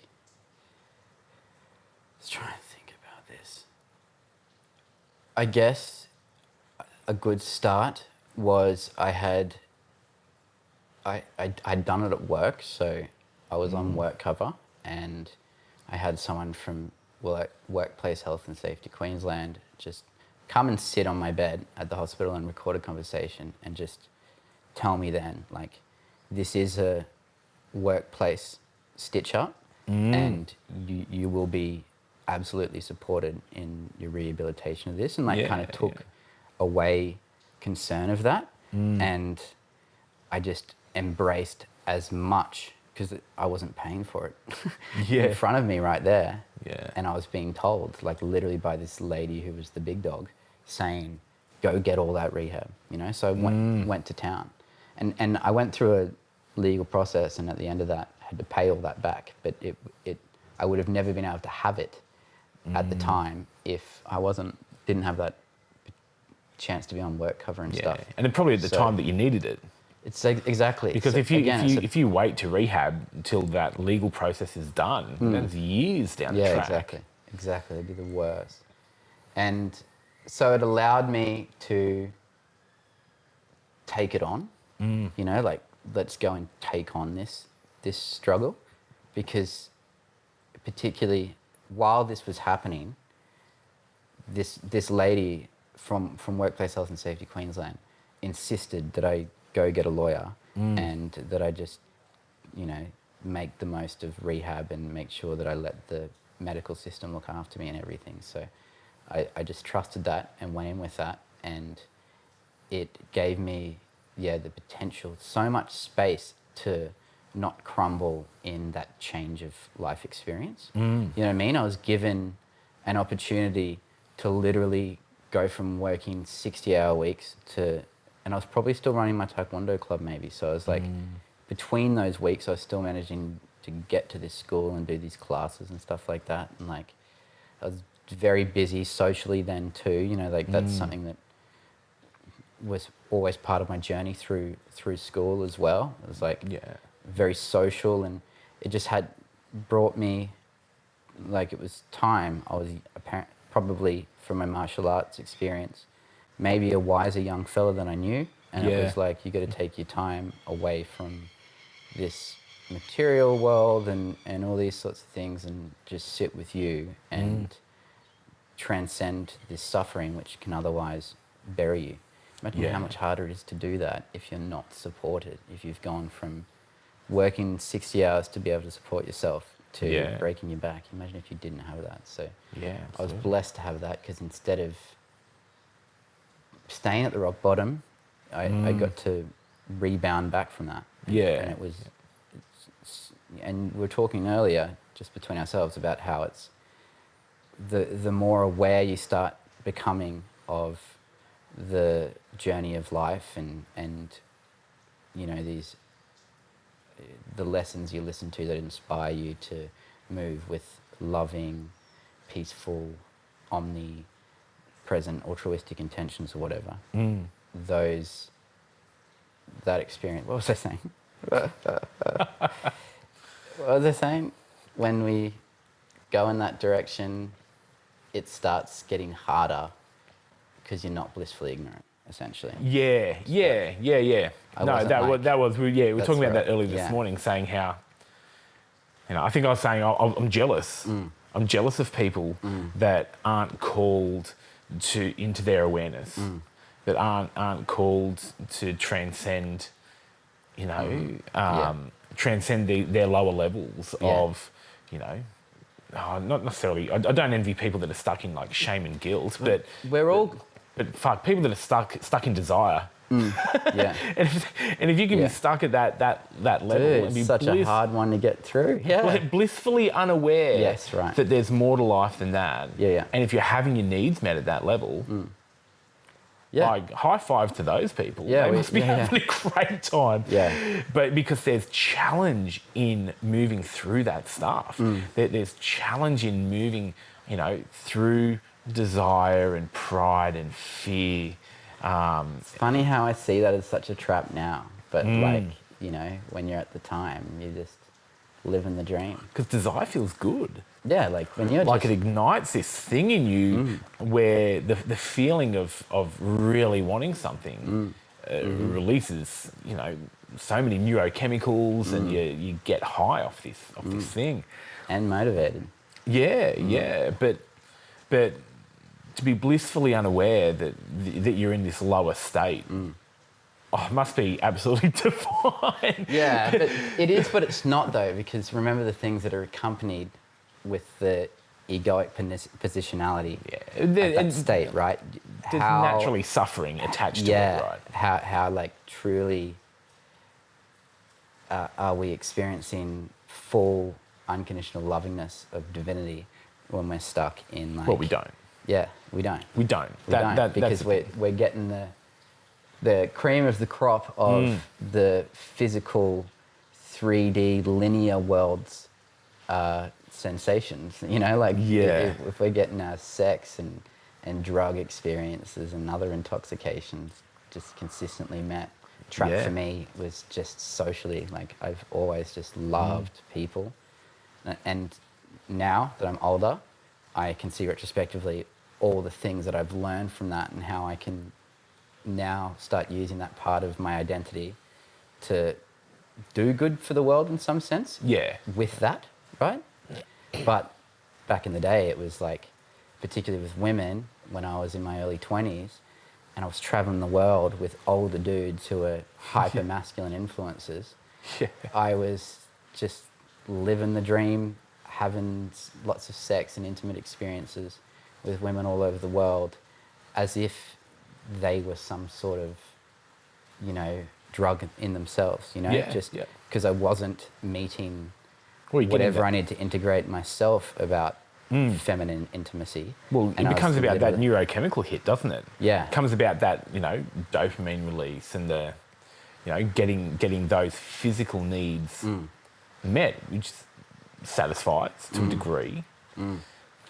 S2: was trying to think about this. I guess a good start was I'd done it at work, so I was on work cover, and I had someone from Workplace Health and Safety Queensland just come and sit on my bed at the hospital and record a conversation and just tell me then, like, this is a workplace stitch-up and you will be absolutely supported in your rehabilitation of this, and kind of took away concern of that. And I just embraced as much, because I wasn't paying for it, in front of me right there.
S1: Yeah.
S2: And I was being told, like, literally by this lady who was the big dog, saying, go get all that rehab, So I went to town. And I went through a legal process, and at the end of that, had to pay all that back. But I would have never been able to have it at the time if I didn't have that chance to be on work cover and stuff.
S1: And then probably at the time that you needed it.
S2: It's exactly.
S1: Because
S2: so
S1: if you wait to rehab until that legal process is done, that's years down the track.
S2: Yeah, exactly. It'd be the worst. And so it allowed me to take it on, like, let's go and take on this struggle, because particularly while this was happening, this lady from Workplace Health and Safety Queensland insisted that I go get a lawyer and that I just, make the most of rehab and make sure that I let the medical system look after me and everything. So I just trusted that and went in with that, and it gave me, the potential, so much space to not crumble in that change of life experience. You know what I mean? I was given an opportunity to literally go from working 60-hour weeks and I was probably still running my Taekwondo club maybe. So I was like, between those weeks, I was still managing to get to this school and do these classes and stuff like that. And like, I was very busy socially then too, that's something that was always part of my journey through school as well. It was like very social, and it just had brought me, like, it was time. I was probably, from my martial arts experience, maybe a wiser young fella than I knew. And it was like, you got to take your time away from this material world and all these sorts of things, and just sit with you and transcend this suffering which can otherwise bury you. Imagine how much harder it is to do that if you're not supported, if you've gone from working 60 hours to be able to support yourself to breaking your back. Imagine if you didn't have that. So I was blessed to have that, because instead of staying at the rock bottom, I got to rebound back from that. And it was, and we were talking earlier, just between ourselves, about how it's the more aware you start becoming of the journey of life and the lessons you listen to that inspire you to move with loving, peaceful, omnipresent, altruistic intentions or whatever. That experience, what was I saying? What was I saying? When we go in that direction, it starts getting harder because you're not blissfully ignorant, essentially.
S1: Yeah. That was we were talking about that earlier this morning, saying how, I think I was saying I'm jealous. I'm jealous of people that aren't called into their awareness, that aren't called to transcend, transcend their lower levels of, not necessarily. I don't envy people that are stuck in like shame and guilt, but
S2: we're all.
S1: But fuck, people that are stuck in desire. and if you can be stuck at that level,
S2: Dude, and be such a hard one to get through.
S1: Blissfully unaware that there's more to life than that. And if you're having your needs met at that level,
S2: Yeah.
S1: Like, high five to those people.
S2: Yeah,
S1: They must be having a great time.
S2: Yeah.
S1: But because there's challenge in moving through that stuff. There's challenge in moving, through desire and pride and fear.
S2: It's funny how I see that as such a trap now. But like, when you're at the time, you just live in the dream.
S1: Because desire feels good.
S2: Yeah, like when you're
S1: Like it ignites this thing in you where the feeling of really wanting something releases, so many neurochemicals and you get high off this thing.
S2: and motivated.
S1: Yeah. But to be blissfully unaware that you're in this lower state, it must be absolutely divine.
S2: Yeah, but it is, but it's not though, because remember the things that are accompanied with the egoic positionality at that state, right?
S1: There's naturally suffering attached to it, right?
S2: How like truly are we experiencing full unconditional lovingness of divinity when we're stuck in like...
S1: Well, we don't.
S2: Yeah, we don't.
S1: We don't.
S2: Because we're getting the cream of the crop of the physical 3D linear world's sensations, if we're getting our sex and drug experiences and other intoxications just consistently met. Trap for me was just socially, like I've always just loved people. And now that I'm older, I can see retrospectively all the things that I've learned from that and how I can now start using that part of my identity to do good for the world in some sense.
S1: Yeah.
S2: With that, right? But back in the day, it was like, particularly with women, when I was in my early 20s, and I was traveling the world with older dudes who were hyper masculine influences.
S1: Yeah.
S2: I was just living the dream, having lots of sex and intimate experiences with women all over the world, as if they were some sort of, drug in themselves, just because I wasn't meeting whatever I need to integrate myself about feminine intimacy.
S1: Well, it becomes about that neurochemical hit, doesn't it?
S2: Yeah.
S1: It comes about that, dopamine release and the, getting those physical needs met, which satisfies to a degree.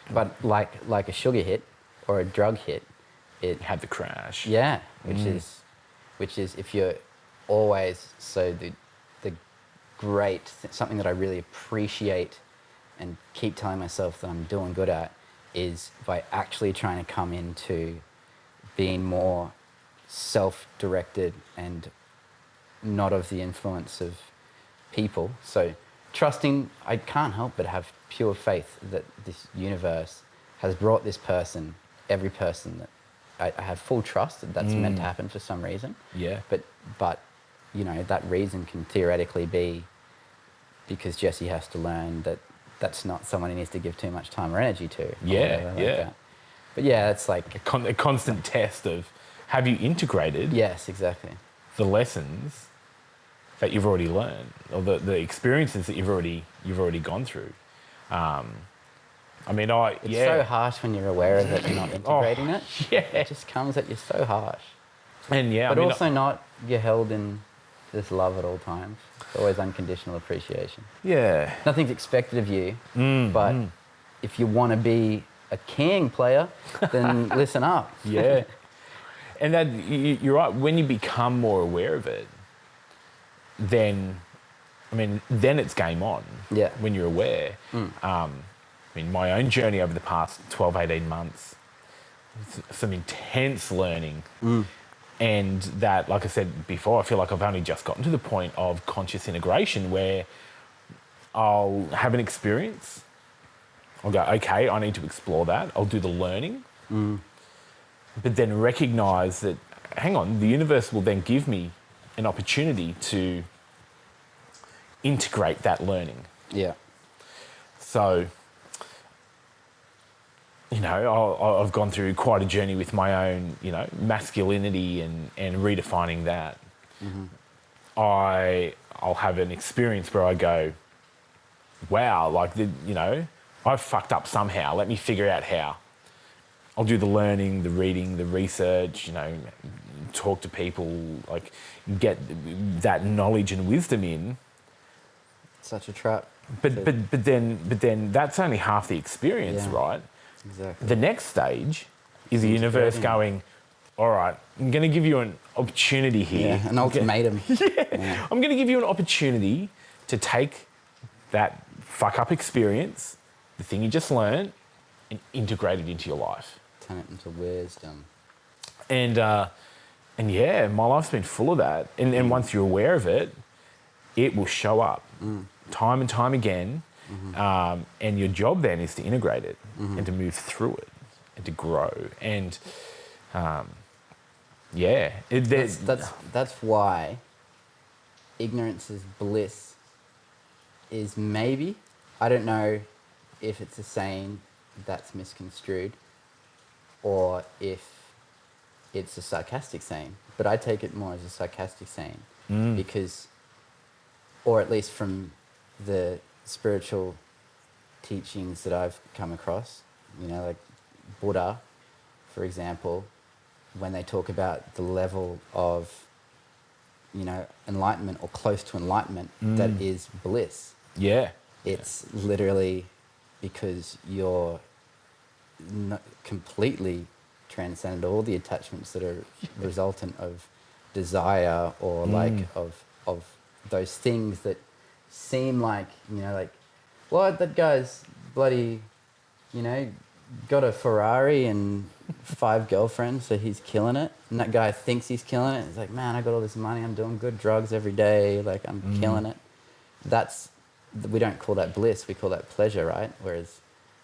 S2: But like a sugar hit or a drug hit, it
S1: had the crash.
S2: Yeah, which is if you're always the great something that I really appreciate and keep telling myself that I'm doing good at is by actually trying to come into being more self-directed and not of the influence of people. So trusting, I can't help but have pure faith that this universe has brought this person, every person that I have full trust that that's meant to happen for some reason.
S1: Yeah.
S2: But that reason can theoretically be because Jesse has to learn that that's not someone he needs to give too much time or energy to.
S1: Yeah.
S2: But yeah, it's like
S1: a constant test of, have you integrated?
S2: Yes, exactly.
S1: The lessons that you've already learned, or the experiences that you've already gone through. It's
S2: so harsh when you're aware of it and not integrating it.
S1: Yeah.
S2: It just comes at you so harsh.
S1: And
S2: you're held in this love at all times. It's always unconditional appreciation.
S1: Yeah.
S2: Nothing's expected of you, but if you want to be a king player, then listen up.
S1: Yeah. And that you're right. When you become more aware of it, then it's game on.
S2: Yeah.
S1: When you're aware. My own journey over the past 12, 18 months, some intense learning. And that, like I said before, I feel like I've only just gotten to the point of conscious integration where I'll have an experience. I'll go, okay, I need to explore that. I'll do the learning. But then recognize that, hang on, the universe will then give me an opportunity to integrate that learning.
S2: Yeah.
S1: So, I've gone through quite a journey with my own, masculinity and redefining that. I'll have an experience where I go, wow, I've fucked up somehow. Let me figure out how. I'll do the learning, the reading, the research, talk to people, like get that knowledge and wisdom in.
S2: Such a trap.
S1: But then that's only half the experience,
S2: Yeah.
S1: right?
S2: Exactly.
S1: The next stage is the universe going, all right, I'm going to give you an opportunity here.
S2: Yeah, an ultimatum.
S1: Yeah. I'm going to give you an opportunity to take that fuck up experience, the thing you just learned, and integrate it into your life.
S2: Turn it into wisdom.
S1: And yeah, my life's been full of that. And once you're aware of it, it will show up time and time again. And your job then is to integrate it and to move through it and to grow. And
S2: that's why ignorance is bliss is maybe, I don't know if it's a saying that's misconstrued or if it's a sarcastic saying, but I take it more as a sarcastic saying because, or at least from the spiritual teachings that I've come across, like Buddha, for example, when they talk about the level of, enlightenment or close to enlightenment that is bliss.
S1: Yeah.
S2: It's literally because you're completely transcended all the attachments that are resultant of desire or like of those things that seem like, what, that guy's bloody, got a Ferrari and 5 girlfriends, so he's killing it. And that guy thinks he's killing it. He's like, man, I got all this money. I'm doing good drugs every day. Like, I'm killing it. We don't call that bliss. We call that pleasure, right? Whereas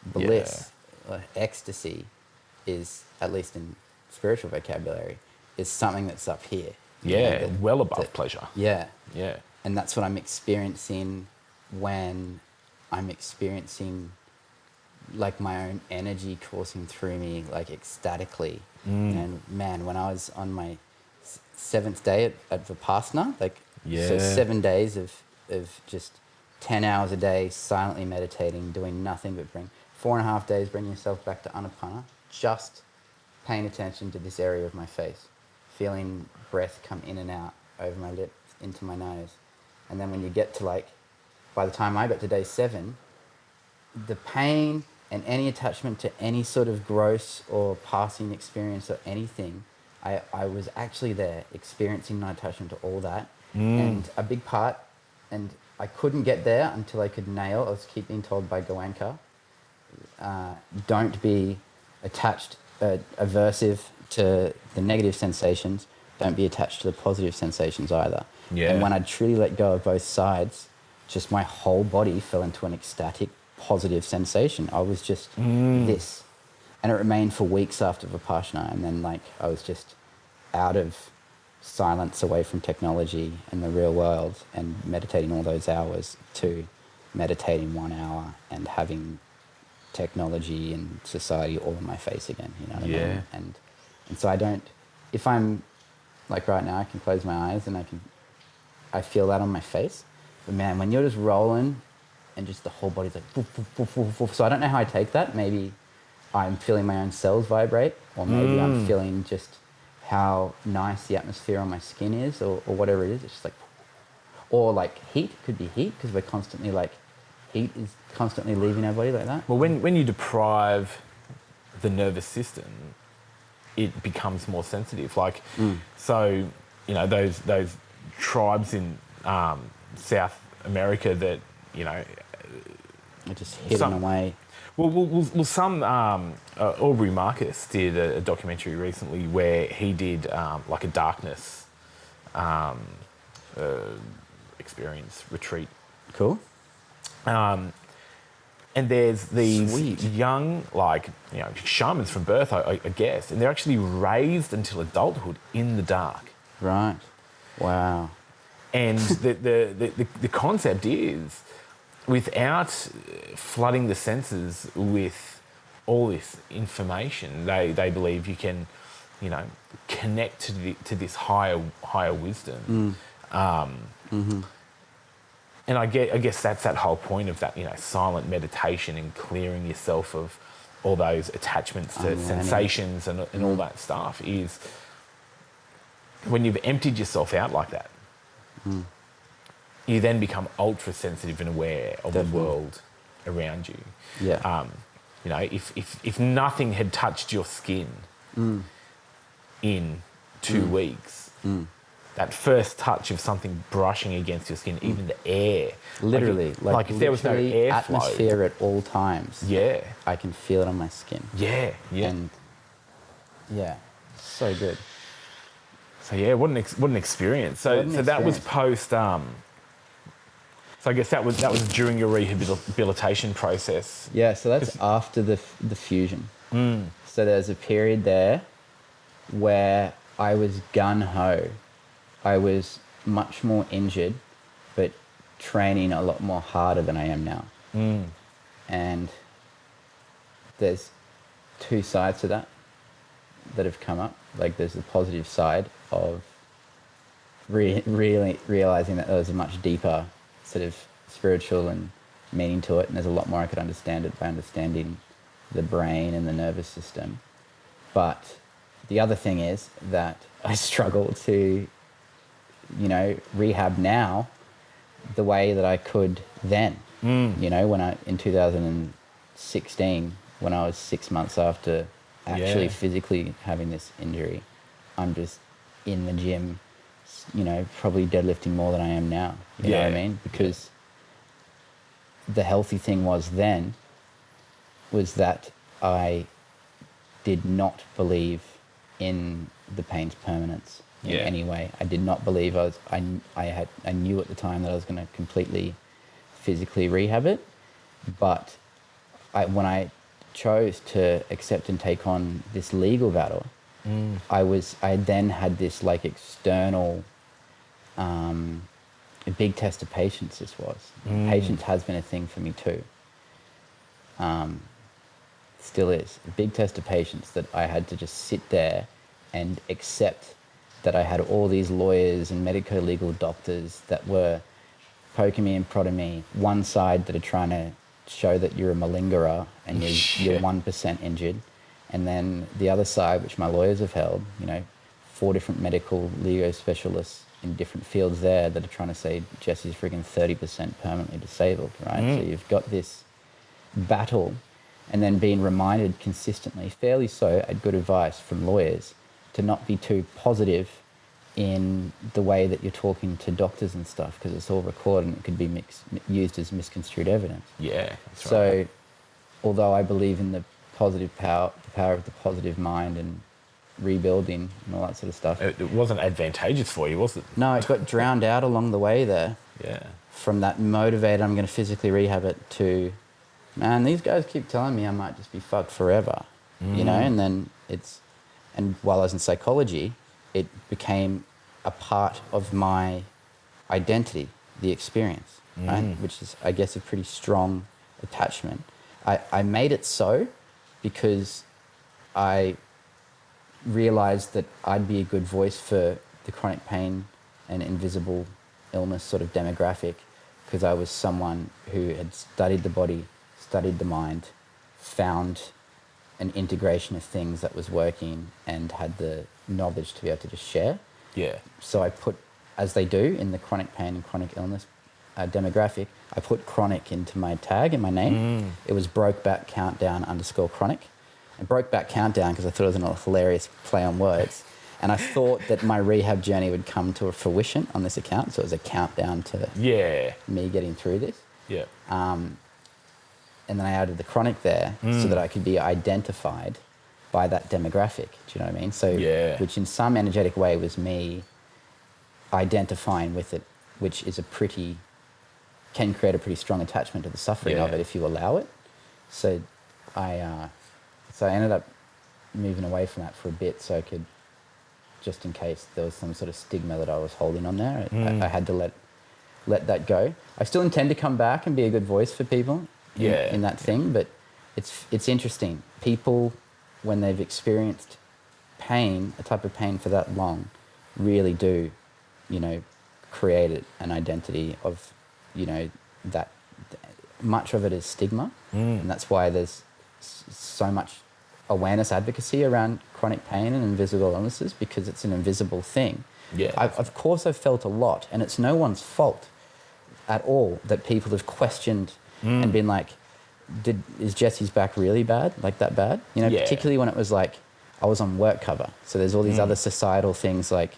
S2: bliss, ecstasy, is, at least in spiritual vocabulary, is something that's up here.
S1: Yeah, well above pleasure.
S2: Yeah.
S1: Yeah.
S2: And that's what I'm experiencing when I'm experiencing like my own energy coursing through me, like ecstatically. And man, when I was on my 7th day at Vipassana, so 7 days of just 10 hours a day, silently meditating, doing nothing but 4.5 days, bringing yourself back to Anapana, just paying attention to this area of my face, feeling breath come in and out over my lips, into my nose. And then when you get to by the time I got to day 7, the pain and any attachment to any sort of gross or passing experience or anything, I was actually there experiencing my attachment to all that. And a big part, and I couldn't get there until I could nail, I was keep being told by Goenka, don't be attached, aversive to the negative sensations, don't be attached to the positive sensations either.
S1: Yeah.
S2: And when I truly let go of both sides, just my whole body fell into an ecstatic, positive sensation. I was just this. And it remained for weeks after Vipassana. And then I was just out of silence, away from technology and the real world, and meditating all those hours to meditating 1 hour and having technology and society all in my face again. You know what I mean? And so I don't, if I'm right now, I can close my eyes and I feel that on my face. But man, when you're just rolling and just the whole body's like, woof, woof, woof, woof, woof. So I don't know how I take that. Maybe I'm feeling my own cells vibrate, or maybe I'm feeling just how nice the atmosphere on my skin is, or whatever it is. It's just or heat, could be heat, because we're constantly heat is constantly leaving our body like that.
S1: Well, when you deprive the nervous system, it becomes more sensitive. So, those tribes in South America that,
S2: It just hidden away.
S1: Well, some Aubrey Marcus did a documentary recently where he did a darkness experience retreat.
S2: Cool.
S1: And there's these
S2: Sweet.
S1: young, shamans from birth, I guess, and they're actually raised until adulthood in the dark.
S2: Right. Wow.
S1: And the concept is, without flooding the senses with all this information, they believe you can, connect to this higher wisdom. And I guess that's that whole point of that, silent meditation and clearing yourself of all those attachments to sensations and all that stuff is when you've emptied yourself out like that, you then become ultra sensitive and aware of the world around you.
S2: Yeah.
S1: You know, if nothing had touched your skin in 2 weeks, that first touch of something brushing against your skin, even the air,
S2: Literally,
S1: like if there was no airflow,
S2: atmosphere at all times.
S1: Yeah.
S2: I can feel it on my skin.
S1: Yeah.
S2: And yeah, so good.
S1: So yeah, what an experience. So that was post. So I guess that was during your rehabilitation process.
S2: Yeah, so that's after the fusion. So there's a period there where I was gung-ho. I was much more injured, but training a lot more harder than I am now. And there's 2 sides to that have come up. Like there's the positive side of really realizing that there was a much deeper sort of spiritual and meaning to it, and there's a lot more I could understand it by understanding the brain and the nervous system. But the other thing is that I struggle to, you know, rehab now the way that I could then. You know, when in 2016, when I was 6 months after actually physically having this injury, I'm just in the gym, you know, probably deadlifting more than I am now. You know what I mean? Because the healthy thing was that I did not believe in the pain's permanence in any way. I did not believe I knew at the time that I was going to completely physically rehab it, but when I chose to accept and take on this legal battle, I then had this like external, a big test of patience. This was patience has been a thing for me too. Still is a big test of patience that I had to just sit there and accept that I had all these lawyers and medico-legal doctors that were poking me and prodding me. One side that are trying to show that you're a malingerer and you're 1% injured, and then the other side, which my lawyers have held, you know, 4 different medical legal specialists in different fields there that are trying to say Jesse's freaking 30% permanently disabled, right? So you've got this battle, and then being reminded consistently, fairly so, at good advice from lawyers, to not be too positive in the way that you're talking to doctors and stuff, because it's all recorded and it could be used as misconstrued evidence.
S1: Yeah, that's
S2: so,
S1: right.
S2: Although I believe in the positive power of the positive mind and rebuilding and all that sort of stuff.
S1: It wasn't advantageous for you, was it?
S2: No, it got drowned out along the way there.
S1: Yeah.
S2: From that motivated, I'm going to physically rehab it, to, man, these guys keep telling me I might just be fucked forever, you know? And then and while I was in psychology, it became a part of my identity, the experience, right? Which is, I guess, a pretty strong attachment. I made it so because I realized that I'd be a good voice for the chronic pain and invisible illness sort of demographic, because I was someone who had studied the body, studied the mind, found an integration of things that was working, and had the knowledge to be able to just share.
S1: Yeah.
S2: So I put, as they do in the chronic pain and chronic illness demographic, I put chronic into my tag in my name. It was Brokeback Countdown _chronic. And Brokeback Countdown because I thought it was a hilarious play on words. And I thought that my rehab journey would come to a fruition on this account. So it was a countdown to me getting through this.
S1: Yeah.
S2: And then I added the chronic there so that I could be identified by that demographic. Do you know what I mean? So, which in some energetic way was me identifying with it, which is can create a pretty strong attachment to the suffering of it if you allow it. So I ended up moving away from that for a bit, so I could, just in case there was some sort of stigma that I was holding on there, I had to let that go. I still intend to come back and be a good voice for people in that thing, but it's interesting. People, when they've experienced pain, a type of pain for that long, really do, create an identity of, that much of it is stigma, and that's why there's so much awareness advocacy around chronic pain and invisible illnesses because it's an invisible thing.
S1: Yeah.
S2: Of course I've felt a lot, and it's no one's fault at all that people have questioned and been like, is Jesse's back really bad? Like that bad? You know, particularly when it was like, I was on work cover. So there's all these other societal things like,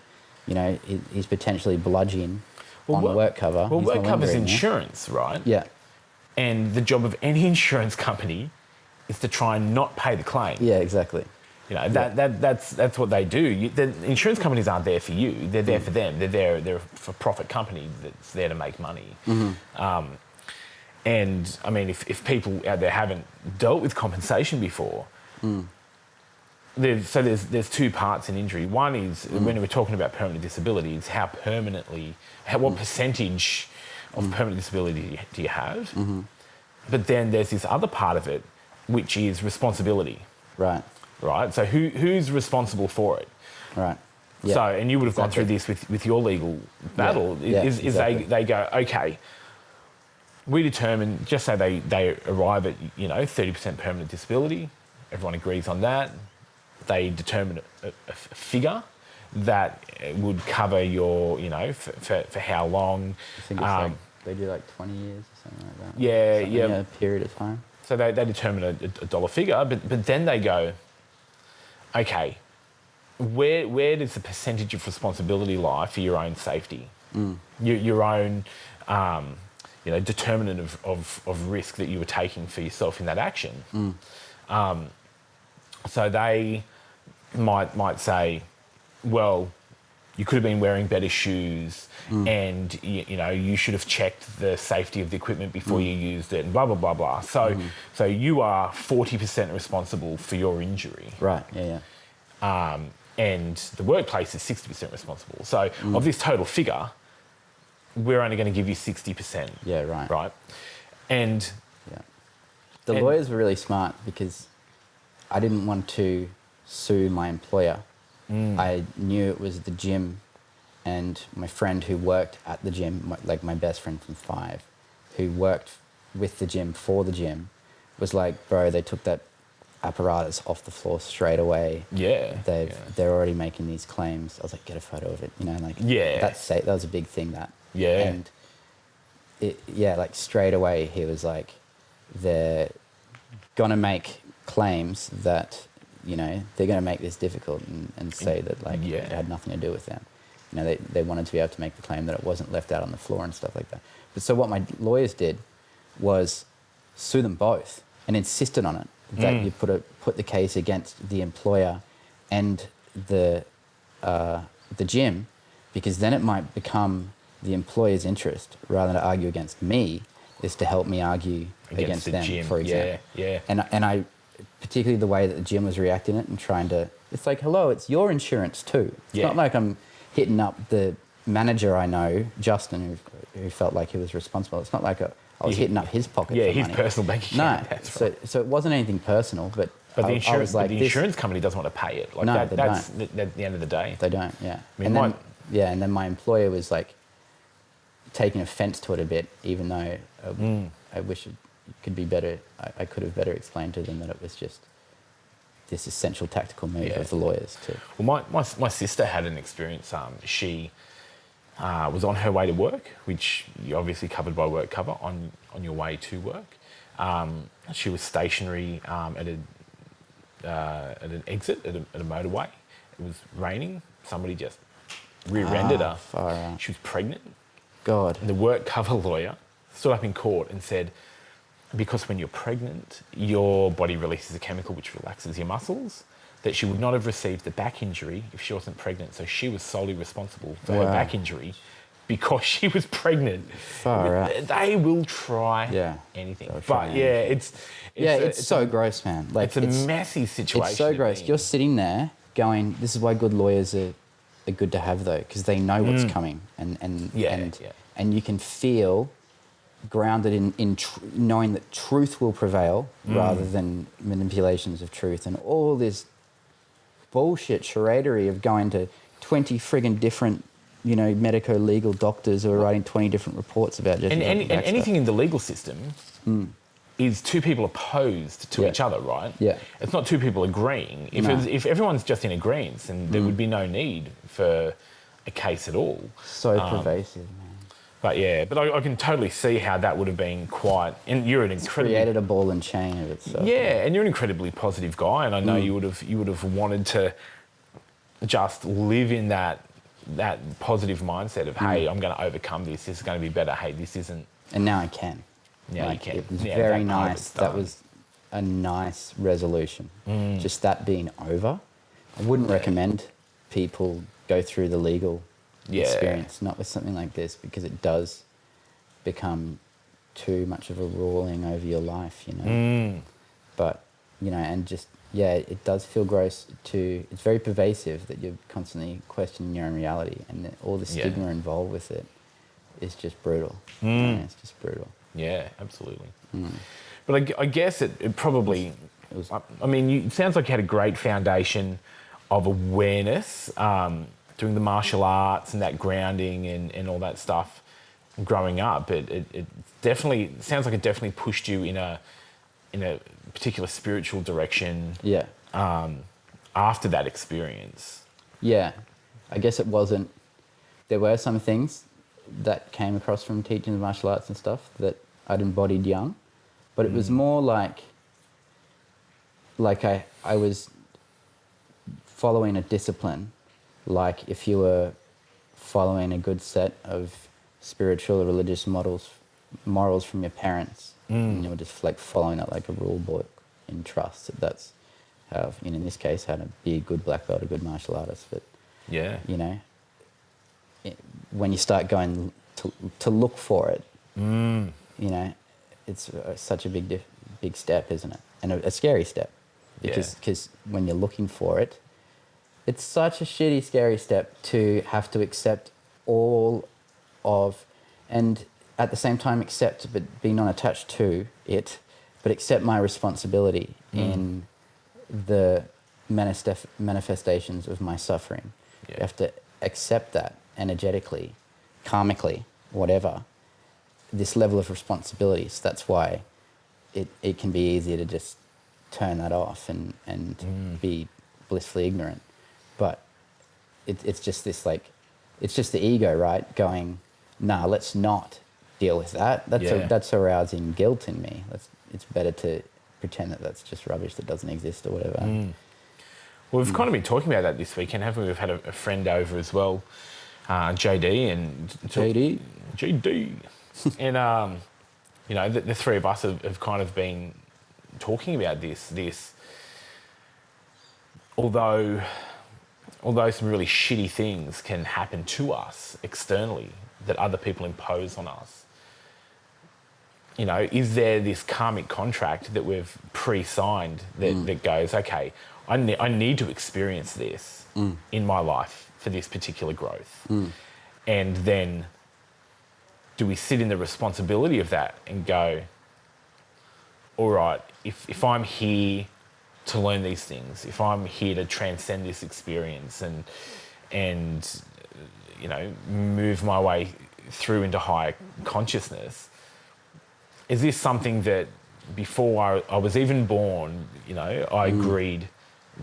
S2: you know, he's potentially bludgeoning on work cover.
S1: Well, work cover's insurance, right?
S2: Yeah.
S1: And the job of any insurance company is to try and not pay the claim.
S2: Yeah, exactly.
S1: You know, that's what they do. The insurance companies aren't there for you. They're there for them. They're a for-profit company that's there to make money. And, I mean, if people out there haven't dealt with compensation before, there's two parts in injury. One is when we're talking about permanent disability, it's what percentage of permanent disability do you have? But then there's this other part of it, which is responsibility.
S2: Right.
S1: Right? So who's responsible for it?
S2: Right. Yeah.
S1: So, and you would have gone through this with your legal battle,
S2: exactly.
S1: they go, okay, we determine, just say they arrive at, 30% permanent disability, everyone agrees on that, they determine a figure that would cover your, for how long.
S2: I think it's like, they do like 20 years or something like that.
S1: Yeah.
S2: A period of time.
S1: So they determine a dollar figure, but then they go, okay, where does the percentage of responsibility lie for your own safety? Your own, determinant of risk that you were taking for yourself in that action. So they might say, well, you could have been wearing better shoes and, you should have checked the safety of the equipment before you used it and blah, blah, blah, blah. So you are 40% responsible for your injury.
S2: Right, yeah.
S1: And the workplace is 60% responsible. So of this total figure, we're only going to give you 60%.
S2: Yeah, right.
S1: Right? And...
S2: Yeah. The lawyers were really smart because I didn't want to sue my employer. I knew it was the gym, and my friend who worked at the gym, like my best friend from 5, who worked with the gym for the gym, was like, bro, they took that apparatus off the floor straight away.
S1: Yeah.
S2: They're already making these claims. I was like, get a photo of it, like.
S1: Yeah.
S2: That was a big thing.
S1: Yeah.
S2: And like straight away he was like, they're gonna make claims that, they're gonna make this difficult and say that like it had nothing to do with them. They wanted to be able to make the claim that it wasn't left out on the floor and stuff like that. But so what my lawyers did was sue them both and insisted on it, that you put the case against the employer and the gym, because then it might become the employer's interest, rather than to argue against me, is to help me argue against them,
S1: gym.
S2: for example.
S1: Yeah.
S2: And I, particularly the way that the gym was reacting it and trying to, it's like, hello, it's your insurance too. It's not like I'm hitting up the manager I know, Justin, who felt like he was responsible. It's not like I was hitting up his pocket for
S1: his
S2: money.
S1: personal bank account.
S2: No,
S1: That's right.
S2: So it wasn't anything personal, but
S1: the
S2: I was like,
S1: the insurance company doesn't want to pay it. Like
S2: No,
S1: that's at the end of the day.
S2: They don't, yeah.
S1: I mean,
S2: and then my employer was like taking offence to it a bit, even though I wish it could be better. I could have better explained to them that it was just this essential tactical move of the lawyers too.
S1: Well, my sister had an experience. She was on her way to work, which you're obviously covered by work cover on your way to work. She was stationary at an exit at a motorway. It was raining. Somebody just rear-ended her.
S2: Far out.
S1: She was pregnant.
S2: God.
S1: And the work cover lawyer stood up in court and said, because when you're pregnant, your body releases a chemical which relaxes your muscles, that she would not have received the back injury if she wasn't pregnant. So she was solely responsible for her back injury because she was pregnant.
S2: Far out.
S1: They will try anything. But
S2: it's so gross, man. Like
S1: it's a messy situation.
S2: It's so gross. You're sitting there going, this is why good lawyers are good to have though, because they know what's coming, and you can feel grounded in knowing that truth will prevail rather than manipulations of truth and all this bullshit charadery of going to 20 friggin' different, medico-legal doctors who are writing 20 different reports about Jesse
S1: and
S2: Baxter.
S1: anything in the legal system is two people opposed to each other, right?
S2: Yeah.
S1: It's not two people agreeing. If everyone's just in agreement, then there would be no need for a case at all.
S2: So pervasive, man.
S1: But yeah, I can totally see how that would have been quite. And you're an incredibly
S2: Created a ball and chain of itself.
S1: yeah, and you're an incredibly positive guy, and I know you would have wanted to just live in that positive mindset of hey, I'm going to overcome this. This is going to be better. Hey, this isn't.
S2: And now I can.
S1: Now
S2: like,
S1: you can.
S2: It was
S1: Yeah,
S2: very
S1: that part of
S2: nice.
S1: it's
S2: That
S1: done.
S2: was a nice resolution. Just that being over. I wouldn't recommend people go through the legal experience, not with something like this, because it does become too much of a ruling over your life, you know. But, you know, and just, yeah, it does feel gross to, it's very pervasive that you're constantly questioning your own reality, and all the stigma involved with it is just brutal. You know, it's just brutal.
S1: Yeah, absolutely. But I guess it probably, I mean, it sounds like you had a great foundation of awareness, doing the martial arts and that grounding and all that stuff growing up. It definitely sounds like it definitely pushed you in a particular spiritual direction.
S2: Yeah.
S1: After that experience.
S2: Yeah. I guess it wasn't, there were some things that came across from teaching the martial arts and stuff that I'd embodied young, but it was more like I was following a discipline, like if you were following a good set of spiritual or religious morals from your parents, and you were just like following that like a rule book in trust. That's how, you know, in this case, how to be a good black belt, a good martial artist. But
S1: Yeah.
S2: you know, when you start going to look for it, you know, it's such a big step, isn't it? And a scary step, because when you're looking for it, it's such a shitty, scary step to have to accept all of, and at the same time accept, but be non-attached to it, but accept my responsibility in the manifestations of my suffering.
S1: Yeah.
S2: You have to accept that energetically, karmically, whatever, this level of responsibility. So that's why it can be easier to just turn that off and be blissfully ignorant. But it's just this, like, it's just the ego, right? Going, nah, let's not deal with that. That's arousing guilt in me. It's better to pretend that that's just rubbish that doesn't exist or whatever.
S1: Well, we've kind of been talking about that this weekend, haven't we? We've had a friend over as well, JD and GD, and you know, the three of us have kind of been talking about this. Although some really shitty things can happen to us externally that other people impose on us, you know, is there this karmic contract that we've pre-signed that goes, okay, I need to experience this in my life for this particular growth. And then do we sit in the responsibility of that and go, all right, if I'm here to learn these things, if I'm here to transcend this experience and you know, move my way through into higher consciousness, is this something that before I was even born, you know, I agreed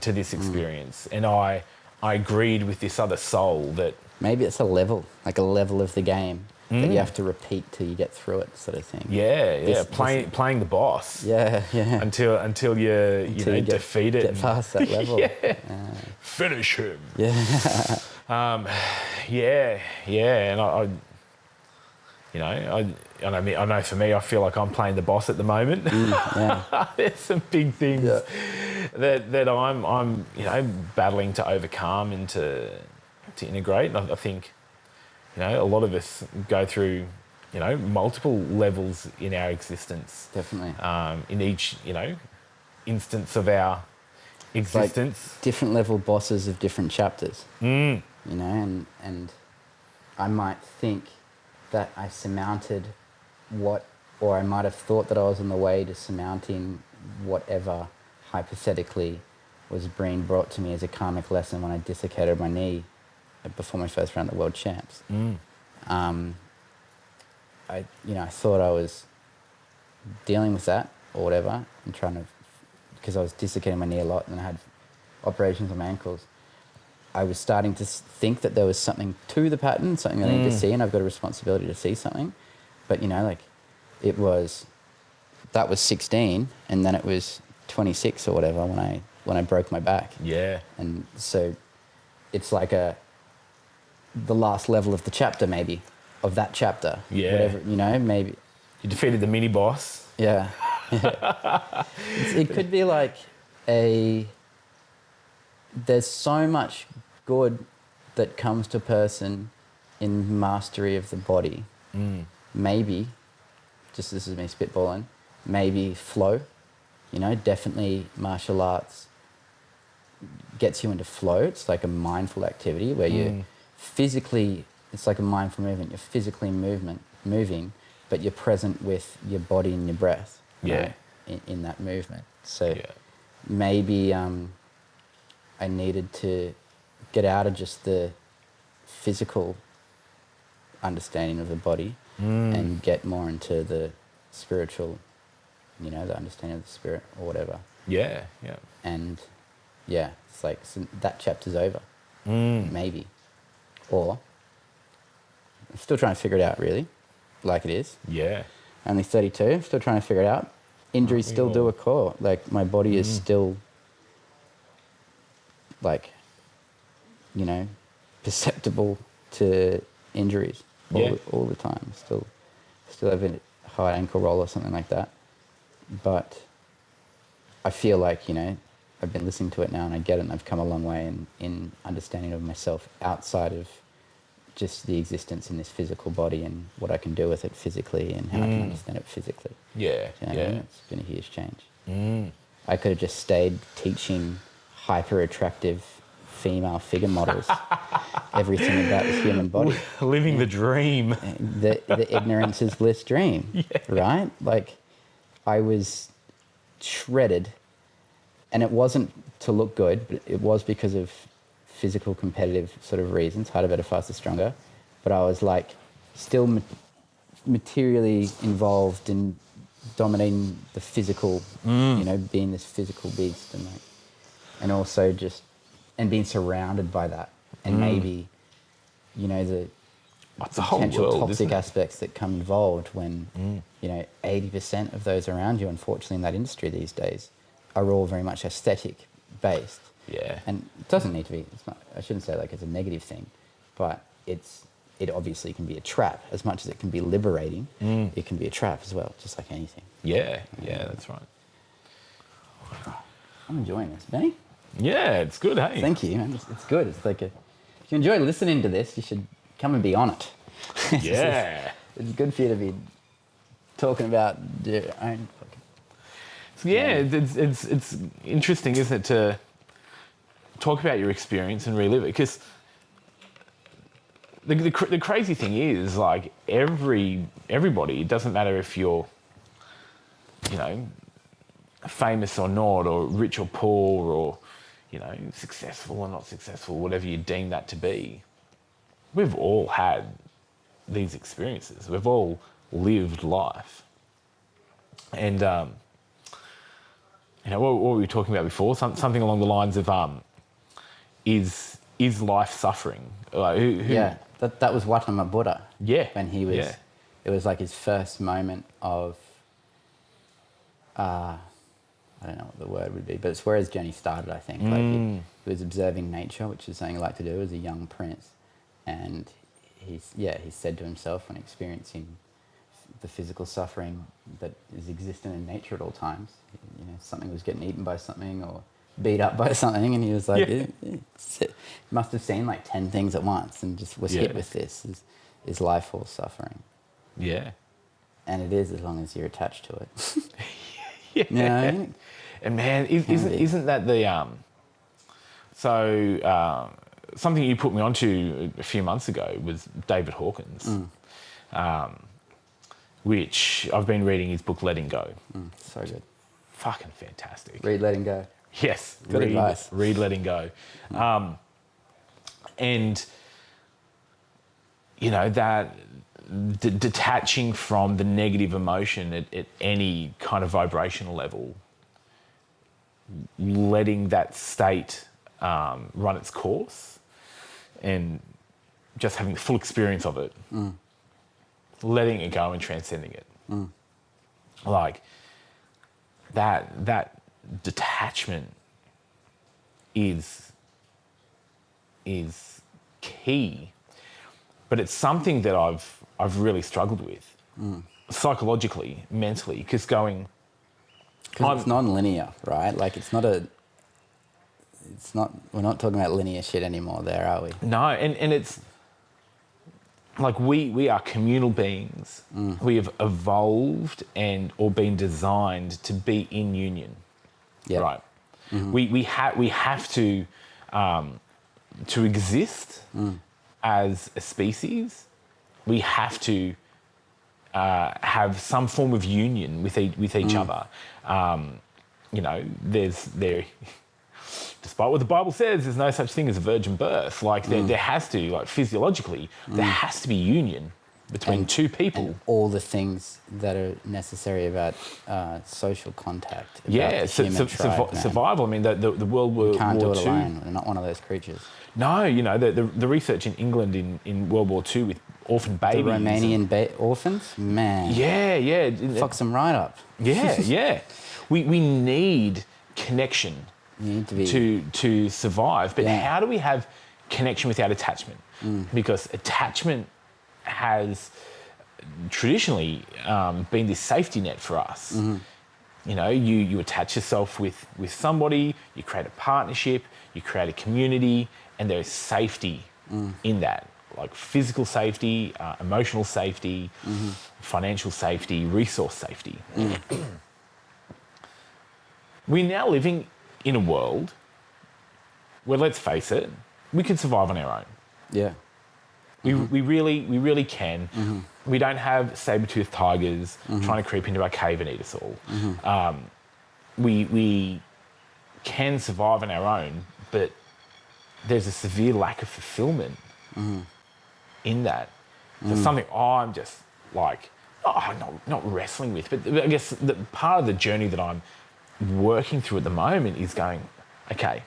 S1: to this experience and I agreed with this other soul that...
S2: Maybe it's a level of the game that you have to repeat till you get through it, sort of thing.
S1: Playing the boss. Until you defeat it.
S2: Get past that level.
S1: Finish him.
S2: Yeah.
S1: And I you know, I know for me, I feel like I'm playing the boss at the moment. There's some big things that I'm you know, battling to overcome and to integrate. And I think, you know, a lot of us go through, you know, multiple levels in our existence.
S2: Definitely.
S1: In each, you know, instance of our existence.
S2: Like different level bosses of different chapters. You know, and I might think that I surmounted or I might have thought that I was on the way to surmounting whatever hypothetically was being brought to me as a karmic lesson when I dislocated my knee before my first round of the world champs. I thought I was dealing with that or whatever, and trying to, because I was dislocating my knee a lot and I had operations on my ankles, I was starting to think that there was something to the pattern, something I need to see, and I've got a responsibility to see something. But, you know, like, that was 16, and then it was 26 or whatever when I broke my back.
S1: Yeah.
S2: And so it's like the last level of the chapter, maybe, of that chapter.
S1: Yeah.
S2: Whatever, you know, maybe.
S1: You defeated the mini boss.
S2: Yeah. It could be like there's so much good that comes to a person in mastery of the body. Maybe, just this is me spitballing, maybe flow, you know, definitely martial arts gets you into flow. It's like a mindful activity where you physically, it's like a mindful movement, you're physically moving, but you're present with your body and your breath.
S1: Yeah.
S2: Right, in that movement. So maybe I needed to get out of just the physical understanding of the body and get more into the spiritual, you know, the understanding of the spirit or whatever.
S1: Yeah, yeah.
S2: And yeah, it's like, so that chapter's over, maybe. Or I'm still trying to figure it out, really, like it is.
S1: Yeah.
S2: Only 32, still trying to figure it out. Injuries still do occur. Like, my body is still, like, you know, perceptible to injuries all the time. Still have a high ankle roll or something like that. But I feel like, you know, I've been listening to it now and I get it, and I've come a long way in understanding of myself outside of just the existence in this physical body and what I can do with it physically and how I can understand it physically.
S1: Yeah,
S2: You know what I mean? It's been a huge change. I could have just stayed teaching hyper attractive female figure models everything about the human body.
S1: Living the dream.
S2: The ignorance is bliss dream, right? Like, I was shredded, and it wasn't to look good, but it was because of physical competitive sort of reasons, harder, better, faster, stronger. But I was like still materially involved in dominating the physical, you know, being this physical beast, and also just, and being surrounded by that. And maybe, you know, the potential toxic aspects that come involved when, you know, 80% of those around you, unfortunately, in that industry these days, are all very much aesthetic based.
S1: Yeah.
S2: And it doesn't need to be, it's not, I shouldn't say like it's a negative thing, but it obviously can be a trap. As much as it can be liberating, it can be a trap as well, just like anything.
S1: Yeah, that's right.
S2: I'm enjoying this. Benny?
S1: Yeah, it's good, hey?
S2: Thank you. It's good. It's like if you enjoy listening to this, you should come and be on it.
S1: Yeah.
S2: It's good for you to be talking about your own.
S1: Yeah, it's interesting, isn't it, to talk about your experience and relive it? Because the crazy thing is, like, everybody, it doesn't matter if you're, you know, famous or not, or rich or poor, or, you know, successful or not successful, whatever you deem that to be, we've all had these experiences. We've all lived life. And, you know, what were we talking about before? Something along the lines of, is life suffering? Like,
S2: Yeah, that was Gautama Buddha.
S1: Yeah.
S2: When he was, it was like his first moment of, I don't know what the word would be, but it's where his journey started, I think. Like he was observing nature, which is something he liked to do as a young prince. And he said to himself, when experiencing the physical suffering that is existent in nature at all times, you know, something was getting eaten by something or beat up by something, and he was like, he must have seen like 10 things at once and just was hit with this. Is life all suffering?
S1: Yeah.
S2: And it is, as long as you're attached to it.
S1: Yeah.
S2: You know what I mean?
S1: And man, isn't that the something you put me onto a few months ago was David Hawkins, which I've been reading his book Letting Go.
S2: So good.
S1: Fucking fantastic.
S2: Read Letting Go.
S1: Yes,
S2: Good advice.
S1: Read Letting Go. And, you know, that detaching from the negative emotion at any kind of vibrational level, letting that state run its course, and just having the full experience of it, letting it go and transcending it. Like that detachment is key, but it's something that I've really struggled with psychologically, mentally, because
S2: it's non-linear, right? Like we're not talking about linear shit anymore there, are we?
S1: No, and it's like we are communal beings. We have evolved or been designed to be in union, right? We have to exist as a species. We have to have some form of union with each other. Despite what the Bible says, there's no such thing as a virgin birth. Like there has to, like physiologically, there has to be union between two people.
S2: And all the things that are necessary about social contact.
S1: Yeah, survival. I mean, the World War II.
S2: Can't do it alone. We're not one of those creatures.
S1: No, the research in England in World War II with orphan babies.
S2: The Romanian orphans? Man.
S1: Yeah.
S2: Fucks them right up.
S1: Yeah. We need connection to survive. But how do we have connection without attachment? Because attachment has traditionally been this safety net for us. You attach yourself with somebody, you create a partnership, you create a community, and there's safety in that, like physical safety, emotional safety, financial safety, resource safety. We're now living in a world where, let's face it, we can survive on our own.
S2: Yeah.
S1: We really can. We don't have saber-toothed tigers trying to creep into our cave and eat us all. We can survive on our own, but there's a severe lack of fulfillment in that. So something I'm just like, not wrestling with, but I guess the part of the journey that I'm working through at the moment is going, okay,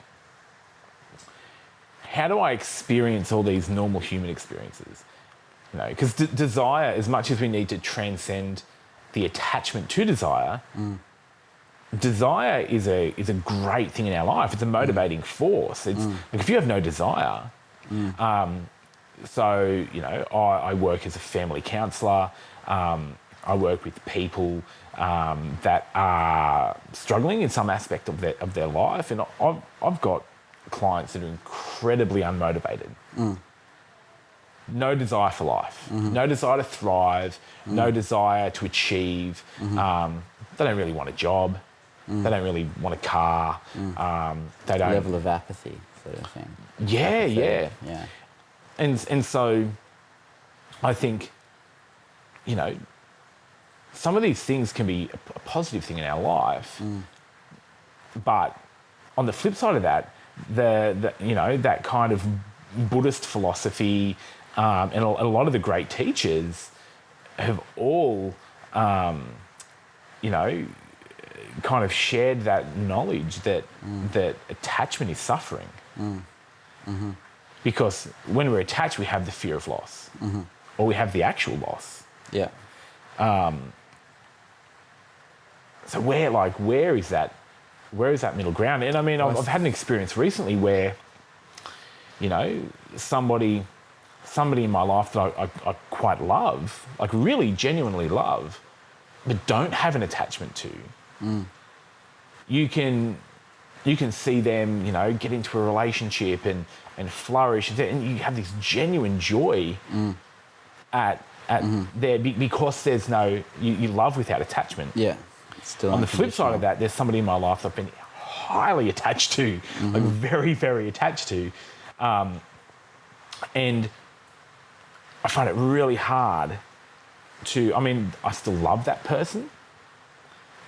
S1: how do I experience all these normal human experiences? Because desire, as much as we need to transcend the attachment to desire, desire is a great thing in our life. It's a motivating force. It's like if you have no desire, I work as a family counsellor. I work with people that are struggling in some aspect of their life, and I've got clients that are incredibly unmotivated. No desire for life, no desire to thrive, no desire to achieve. They don't really want a job. They don't really want a car. They don't.
S2: Level of apathy, sort of thing.
S1: Yeah. And so I think, some of these things can be a positive thing in our life, but on the flip side of that, that kind of Buddhist philosophy and a lot of the great teachers have all, kind of shared that knowledge that attachment is suffering. Because when we're attached, we have the fear of loss, or we have the actual loss.
S2: Yeah.
S1: So where is that middle ground? And I mean, I've had an experience recently where, somebody in my life that I quite love, like really genuinely love, but don't have an attachment to. You can see them, get into a relationship and flourish, and you have this genuine joy at there because there's no you love without attachment.
S2: Yeah. Still
S1: on the flip side of that, there's somebody in my life that I've been highly attached to, like very, very attached to, and I find it really hard to. I mean, I still love that person,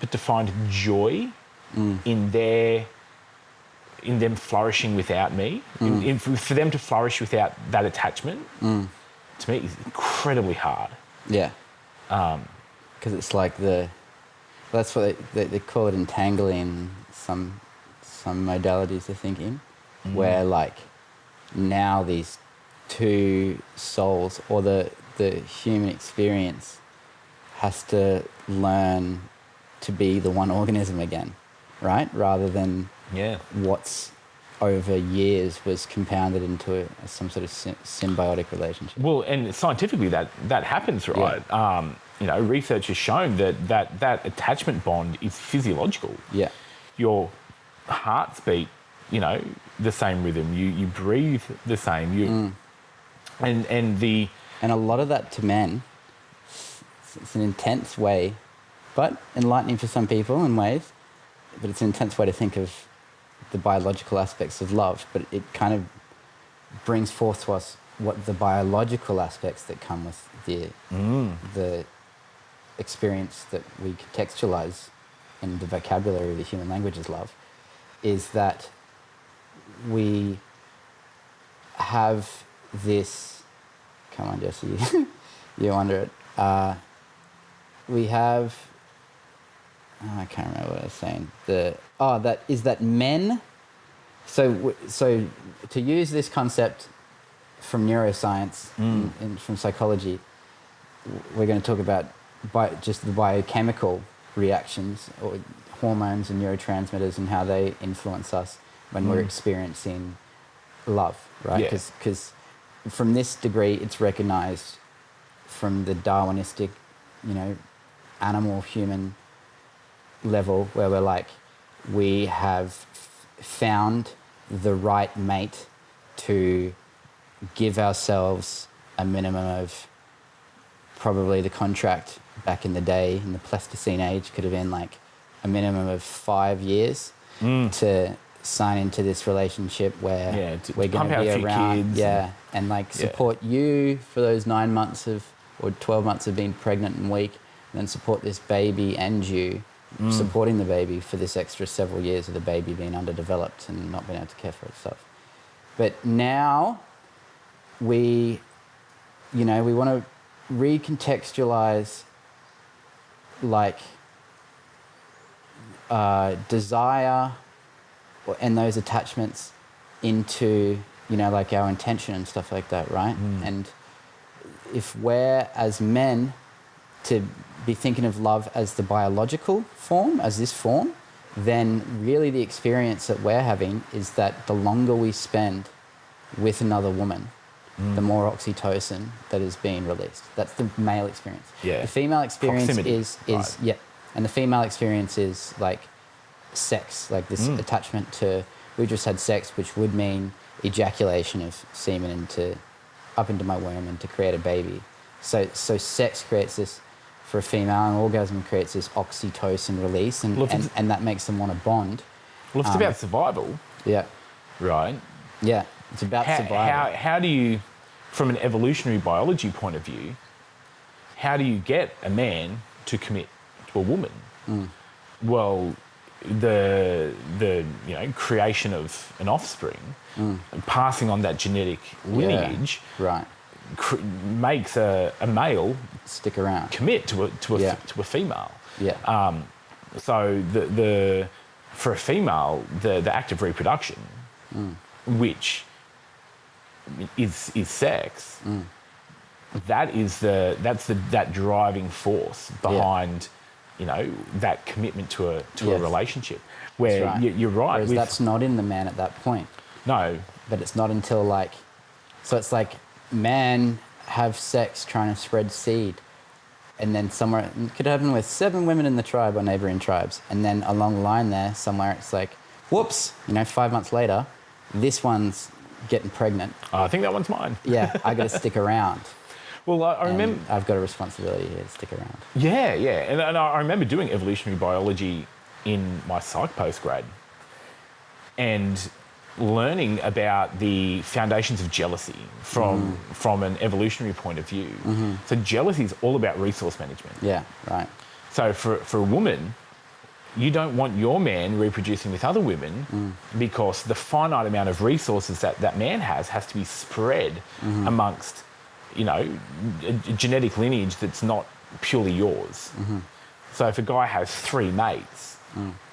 S1: but to find joy in them flourishing without me, for them to flourish without that attachment, to me is incredibly hard.
S2: Yeah. Because it's like that's what they call it entangling in some modalities of thinking, where like now these two souls or the human experience has to learn to be the one organism again, right? Rather than what's over years was compounded into some sort of symbiotic relationship.
S1: Well, and scientifically that happens, right?
S2: Yeah.
S1: Research has shown that attachment bond is physiological.
S2: Yeah.
S1: Your hearts beat, the same rhythm. You breathe the same.
S2: And a lot of that to men, it's an intense way, but enlightening for some people in ways, but it's an intense way to think of the biological aspects of love, but it kind of brings forth to us what the biological aspects that come with the experience that we contextualize in the vocabulary of the human language as love, is that we have this, come on Jesse, you're under it, we have, I can't remember what I was saying, that men, so to use this concept from neuroscience and from psychology, we're going to talk about just the biochemical reactions or hormones and neurotransmitters and how they influence us when we're experiencing love, right? Because from this degree, it's recognized from the Darwinistic, animal-human level, where we're like, we have found the right mate to give ourselves a minimum of, probably the contract back in the day, in the Pleistocene age, could have been like a minimum of 5 years to sign into this relationship where we're going to be around, and like support you for those 9 months or 12 months of being pregnant and weak, and then support this baby and you supporting the baby for this extra several years of the baby being underdeveloped and not being able to care for itself. But now we want to recontextualize like desire and those attachments into, like our intention and stuff like that, right? And if we're, as men, to be thinking of love as the biological form, as this form, then really the experience that we're having is that the longer we spend with another woman, the more oxytocin that is being released. That's the male experience.
S1: Yeah.
S2: The female experience
S1: Proximity,
S2: is
S1: right.
S2: and the female experience is like sex, like this attachment to, we just had sex, which would mean ejaculation of semen up into my womb and to create a baby. So sex creates this for a female, and orgasm creates this oxytocin release, and that makes them want to bond.
S1: Well, if it's about survival, right?
S2: Yeah, it's about survival.
S1: How do you, from an evolutionary biology point of view, how do you get a man to commit to a woman? Well, the creation of an offspring, passing on that genetic lineage,
S2: right,
S1: makes a male
S2: stick around,
S1: commit to a female.
S2: Yeah.
S1: So for a female, the act of reproduction, which is sex, that's that driving force behind that commitment to a relationship. Where
S2: right.
S1: You're right.
S2: Whereas that's not in the man at that point.
S1: No.
S2: But it's not until so it's like man have sex trying to spread seed, and then somewhere, it could happen with 7 women in the tribe or neighboring tribes, and then along the line there somewhere it's like, whoops, 5 months later, this one's getting pregnant.
S1: I think that one's mine.
S2: Yeah, I got to stick around.
S1: Well, I remember,
S2: I've got a responsibility here to stick around.
S1: Yeah, and I remember doing evolutionary biology in my psych postgrad, and learning about the foundations of jealousy from an evolutionary point of view. So jealousy is all about resource management.
S2: Yeah, right.
S1: So for a woman, you don't want your man reproducing with other women because the finite amount of resources that man has to be spread amongst a genetic lineage that's not purely yours. So if a guy has 3 mates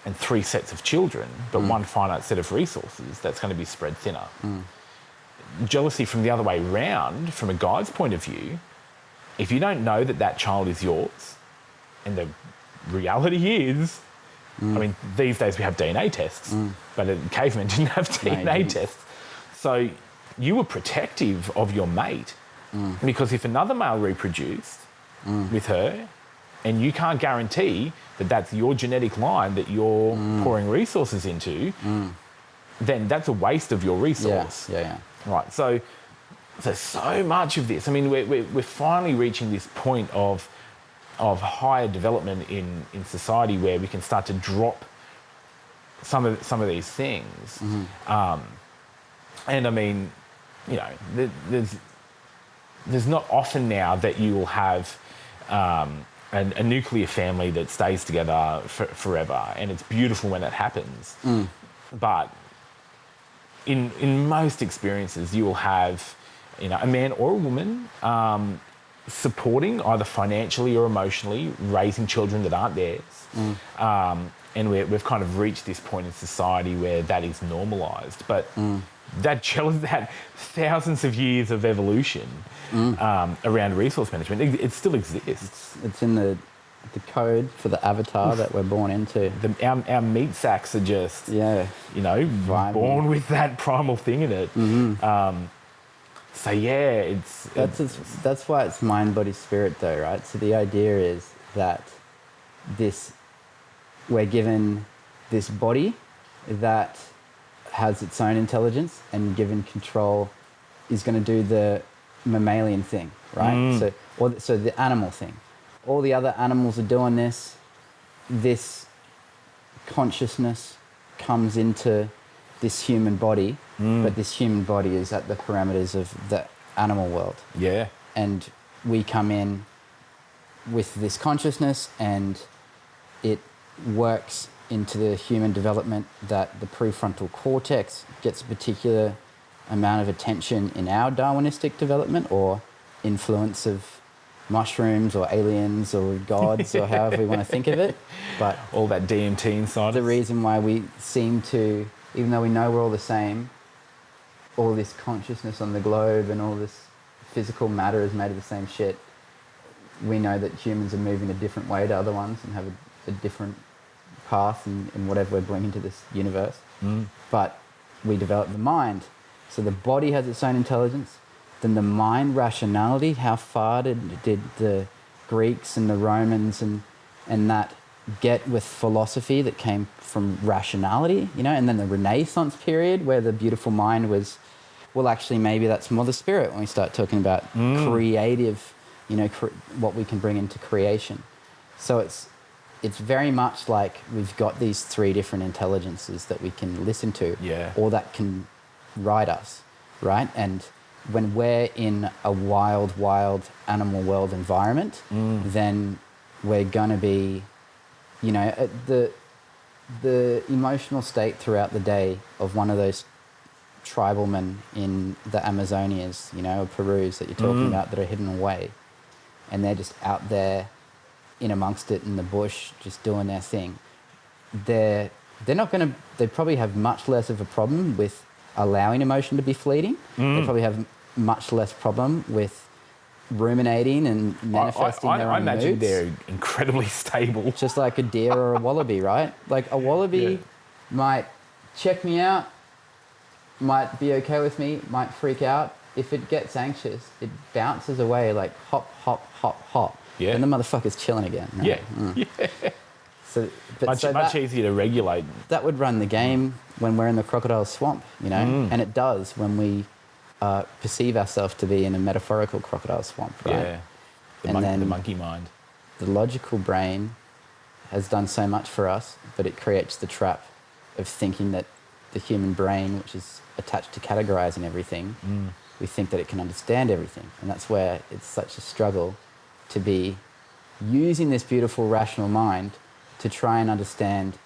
S1: and 3 sets of children, but one finite set of resources, that's going to be spread thinner. Jealousy from the other way round, from a guy's point of view, if you don't know that that child is yours, and the reality is, I mean, these days we have DNA tests, but cavemen didn't have DNA tests. So you were protective of your mate because if another male reproduced with her, and you can't guarantee that that's your genetic line that you're pouring resources into, then that's a waste of your resource.
S2: Yeah.
S1: Right. So much of this. I mean, we're finally reaching this point of higher development in society where we can start to drop some of these things. And I mean, there's not often now that you will have a nuclear family that stays together forever, and it's beautiful when it happens. But in most experiences, you will have a man or a woman supporting either financially or emotionally raising children that aren't theirs. And we've kind of reached this point in society where that is normalised. But that thousands of years of evolution around resource management, it still exists.
S2: It's in the code for the avatar that we're born into.
S1: Our meat sacks are just,
S2: Vibing.
S1: born with that primal thing in it. So yeah,
S2: that's why it's mind, body, spirit, though, right? So the idea is that we're given this body that has its own intelligence, and given control is going to do the mammalian thing, right? So the animal thing. All the other animals are doing this. This consciousness comes into this human body, but this human body is at the parameters of the animal world.
S1: Yeah.
S2: And we come in with this consciousness, and it works into the human development that the prefrontal cortex gets a particular amount of attention in our Darwinistic development, or influence of mushrooms or aliens or gods or however we want to think of it. But
S1: all that DMT inside
S2: the reason why we seem to, even though we know we're all the same, all this consciousness on the globe and all this physical matter is made of the same shit, we know that humans are moving a different way to other ones and have a different path in whatever we're bringing to this universe. But we develop the mind. So the body has its own intelligence. Then the mind, rationality, how far did the Greeks and the Romans and that get with philosophy that came from rationality, and then the Renaissance period where the beautiful mind was, well, actually maybe that's more the spirit when we start talking about creative, what we can bring into creation. So it's very much like we've got these 3 different intelligences that we can listen to, or that can ride us, right? And when we're in a wild animal world environment, then we're going to be, the emotional state throughout the day of one of those tribal men in the Amazonias, or Perus that you're talking about, that are hidden away, and they're just out there in amongst it in the bush, just doing their thing. They're not going to, they probably have much less of a problem with allowing emotion to be fleeting. They probably have much less problem with ruminating and manifesting their own
S1: I imagine
S2: moods.
S1: they're incredibly stable.
S2: Just like a deer or a wallaby, right? Like a wallaby might check me out, might be okay with me, might freak out. If it gets anxious, it bounces away like hop, hop, hop, hop.
S1: Yeah.
S2: And the motherfucker's chilling again. Right?
S1: Yeah.
S2: So,
S1: Much easier to regulate.
S2: That would run the game when we're in the crocodile swamp, and it does when we perceive ourselves to be in a metaphorical crocodile swamp, right?
S1: Yeah, the monkey mind.
S2: The logical brain has done so much for us, but it creates the trap of thinking that the human brain, which is attached to categorizing everything, we think that it can understand everything. And that's where it's such a struggle to be using this beautiful rational mind to try and understand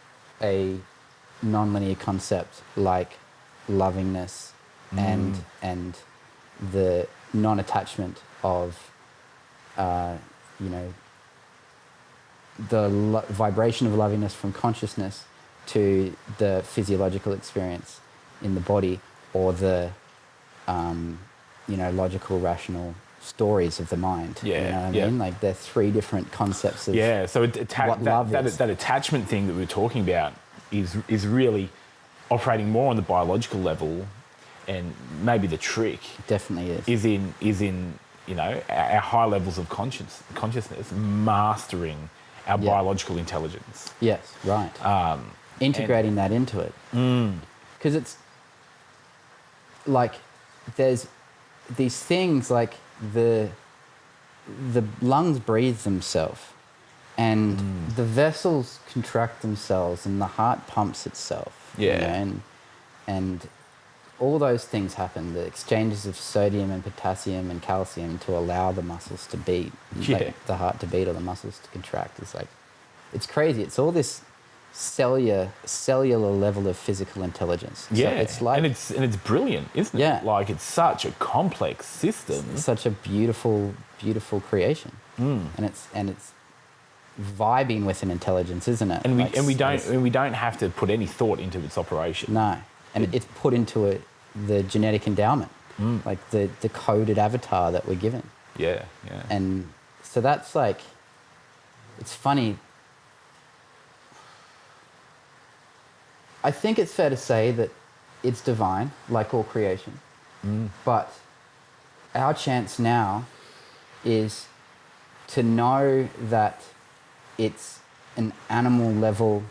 S2: a non-linear concept like lovingness and the non-attachment of, you know, the vibration of lovingness from consciousness to the physiological experience in the body, or the, you know, logical, rational stories of the mind.
S1: Yeah,
S2: You know what I
S1: yeah.
S2: mean? Like, they're three different concepts of
S1: So
S2: what love is.
S1: that attachment thing that we were talking about is really operating more on the biological level, and maybe the trick
S2: Definitely is.
S1: is in you know, our high levels of consciousness mastering our biological intelligence.
S2: Yes, right. Integrating that into it. Because it's like, there's these things like the lungs breathe themselves, and the vessels contract themselves, and the heart pumps itself.
S1: Yeah.
S2: You know, and all those things happen, the exchanges of sodium and potassium and calcium to allow the muscles to beat, like the heart to beat or the muscles to contract. It's like, it's crazy. It's all this cellular level of physical intelligence.
S1: Yeah,
S2: so it's like,
S1: and it's brilliant, isn't it?
S2: Yeah.
S1: Like, it's such a complex system.
S2: it's such a beautiful creation, and it's vibing with an intelligence, isn't it?
S1: And
S2: Like,
S1: we don't have to put any thought into its operation.
S2: No, and it's put into the genetic endowment, like the coded avatar that we're given.
S1: Yeah.
S2: And so that's like, it's funny. I think it's fair to say that it's divine, like all creation. But our chance now is to know that it's an animal level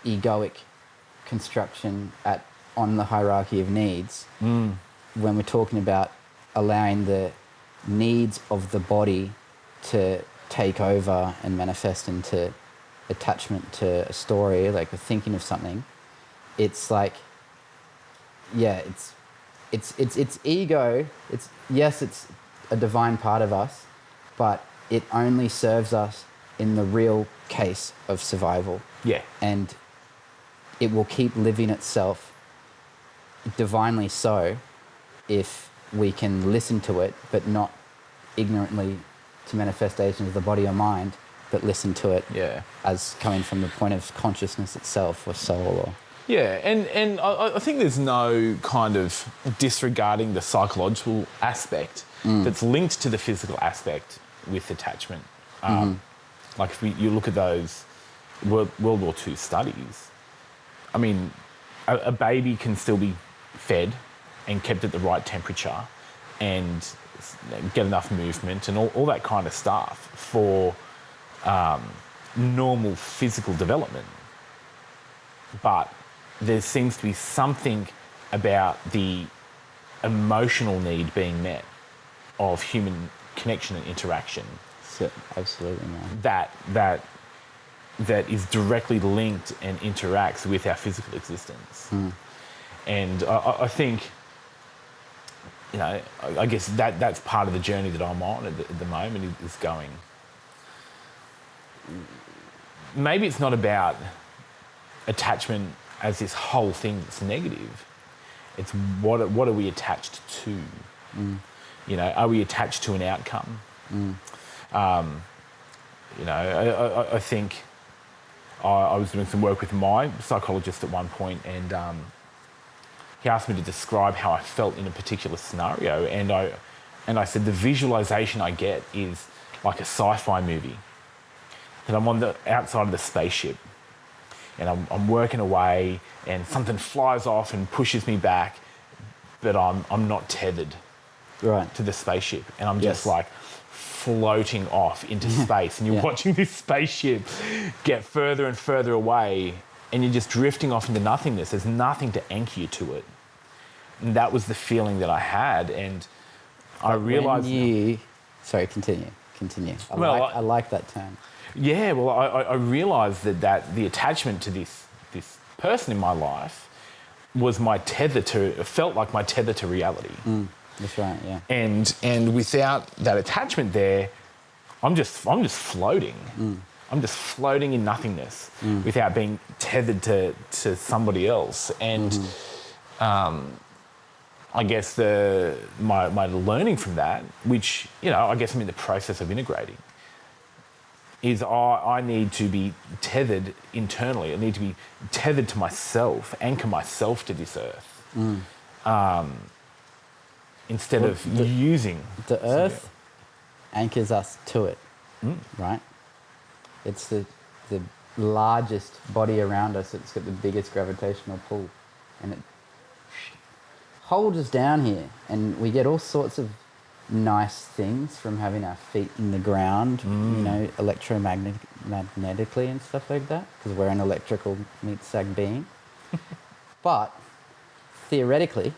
S2: egoic construction on the hierarchy of needs, when we're talking about allowing the needs of the body to take over and manifest into attachment to a story, like we're thinking of something. It's like, yeah, it's ego. It's a divine part of us, but it only serves us in the real case of survival.
S1: Yeah.
S2: And it will keep living itself divinely so if we can listen to it, but not ignorantly to manifestations of the body or mind, but listen to it as coming from the point of consciousness itself, or soul, or...
S1: Yeah, and I think there's no kind of disregarding the psychological aspect that's linked to the physical aspect with attachment. Like, if you look at those World War II studies, I mean, a baby can still be fed and kept at the right temperature and get enough movement and all that kind of stuff for normal physical development. But there seems to be something about the emotional need being met of human connection and interaction.
S2: So, absolutely, man.
S1: That is directly linked and interacts with our physical existence. And I think, you know, I guess that's part of the journey that I'm on at the moment, is going, maybe it's not about attachment as this whole thing that's negative. It's what are we attached to? You know, are we attached to an outcome? You know, I think I was doing some work with my psychologist at one point, and he asked me to describe how I felt in a particular scenario, and I said the visualization I get is like a sci-fi movie. And I'm on the outside of the spaceship, and I'm working away, and something flies off and pushes me back, but I'm not tethered to the spaceship, and I'm just like floating off into space, and you're watching this spaceship get further and further away, and you're just drifting off into nothingness. There's nothing to anchor you to it. And that was the feeling that I had, and I realised...
S2: Sorry, continue. I like that term.
S1: Yeah, well, I realised that the attachment to this person in my life was my tether to... It felt like my tether to reality.
S2: That's right, yeah.
S1: And without that attachment there, I'm just floating. I'm just floating in nothingness without being tethered to somebody else. And I guess my learning from that, which, I guess I'm in the process of integrating, is I need to be tethered internally. I need to be tethered to myself, anchor myself to this earth, instead of using...
S2: The earth anchors us to it, right? It's the largest body around us. It's got the biggest gravitational pull, and it holds us down here, and we get all sorts of nice things from having our feet in the ground, electromagnetically and stuff like that, because we're an electrical meat sack being. But theoretically,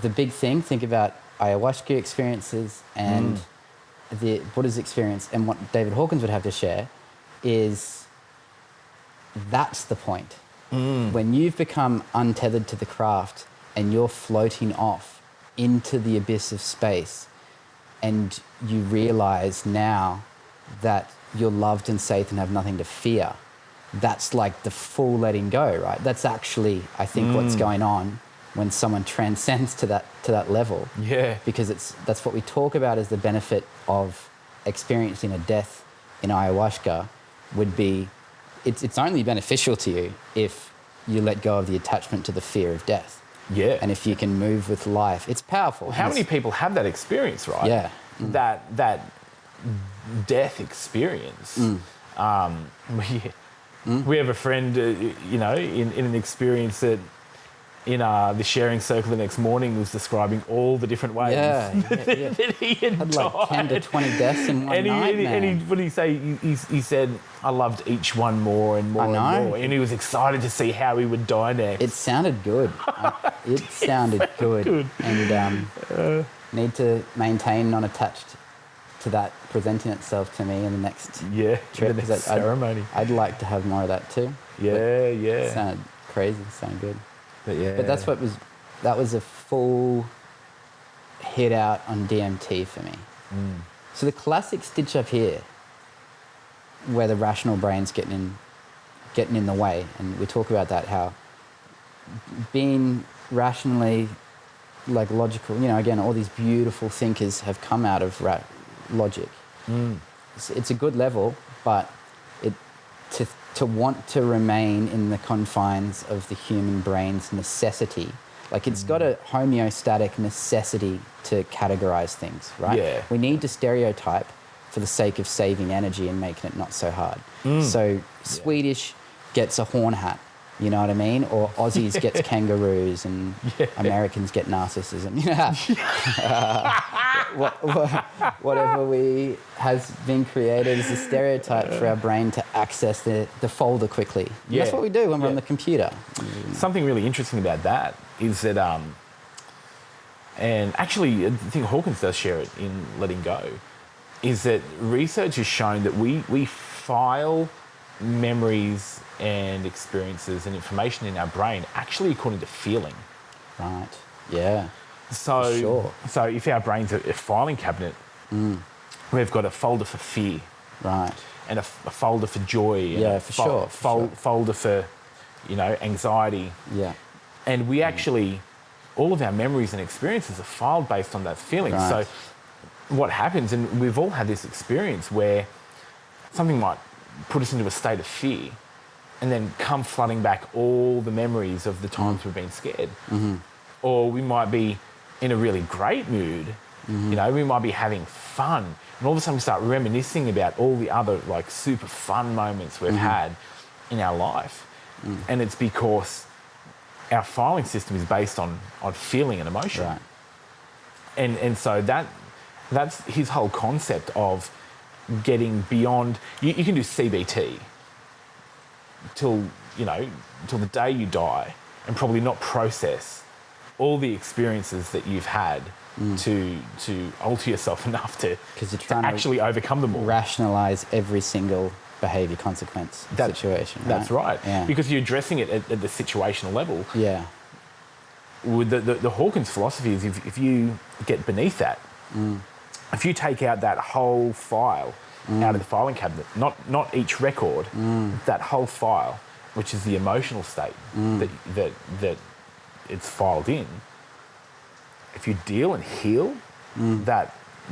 S2: the big thing, think about ayahuasca experiences and the Buddha's experience, and what David Hawkins would have to share is that's the point. When you've become untethered to the craft and you're floating off into the abyss of space, and you realize now that you're loved and safe and have nothing to fear, that's like the full letting go, right? That's actually, I think, what's going on when someone transcends to that level.
S1: Yeah.
S2: Because that's what we talk about as the benefit of experiencing a death in ayahuasca would be, it's only beneficial to you if you let go of the attachment to the fear of death.
S1: Yeah.
S2: And if you can move with life, it's powerful.
S1: How many people have that experience, right?
S2: Yeah.
S1: That death experience. We have a friend, in an experience that in the sharing circle the next morning was describing all the different ways that he had died.
S2: Like 10 to 20 deaths in one night, man.
S1: What did he say? He said, I loved each one more and more and more. And he was excited to see how he would die next.
S2: It sounded good. It sounded good. And need to maintain non-attached to that presenting itself to me in the next trip.
S1: The next ceremony.
S2: I'd like to have more of that too.
S1: Yeah.
S2: Sounded crazy, sounded good.
S1: But
S2: that was a full hit out on DMT for me. So the classic stitch up here, where the rational brain's getting in the way, and we talk about that, how being rationally logical, again, all these beautiful thinkers have come out of logic. It's a good level, but to want to remain in the confines of the human brain's necessity, it's got a homeostatic necessity to categorize things, right?
S1: Yeah.
S2: We need to stereotype for the sake of saving energy and making it not so hard. So Swedish gets a horn hat, you know what I mean? Or Aussies gets kangaroos, and Americans get narcissism. Whatever has been created as a stereotype for our brain to access the folder quickly. And that's what we do when we're on the computer.
S1: Something really interesting about that is that, and actually I think Hawkins does share it in Letting Go, is that research has shown that we file memories and experiences and information in our brain actually according to feeling.
S2: Right. Yeah.
S1: So,
S2: for sure.
S1: So if our brain's a filing cabinet, we've got a folder for fear.
S2: Right.
S1: And a folder for joy.
S2: Yeah,
S1: and
S2: for sure.
S1: Folder for, anxiety.
S2: Yeah.
S1: And we actually, all of our memories and experiences are filed based on that feeling.
S2: Right.
S1: So what happens, and we've all had this experience where something might put us into a state of fear and then come flooding back all the memories of the times we've been scared. Or we might be in a really great mood, we might be having fun, and all of a sudden we start reminiscing about all the other super fun moments we've had in our life. And it's because our filing system is based on feeling and emotion.
S2: Right.
S1: And so that's his whole concept of getting beyond. You can do CBT till the day you die, and probably not process all the experiences that you've had to alter yourself enough to actually overcome them all.
S2: Rationalize every single behavior consequence situation. Right?
S1: That's right.
S2: Yeah.
S1: Because you're addressing it at the situational level.
S2: Yeah.
S1: With the Hawkins philosophy is if you get beneath that, if you take out that whole file out of the filing cabinet, not each record, that whole file, which is the emotional state that it's filed in, if you deal and heal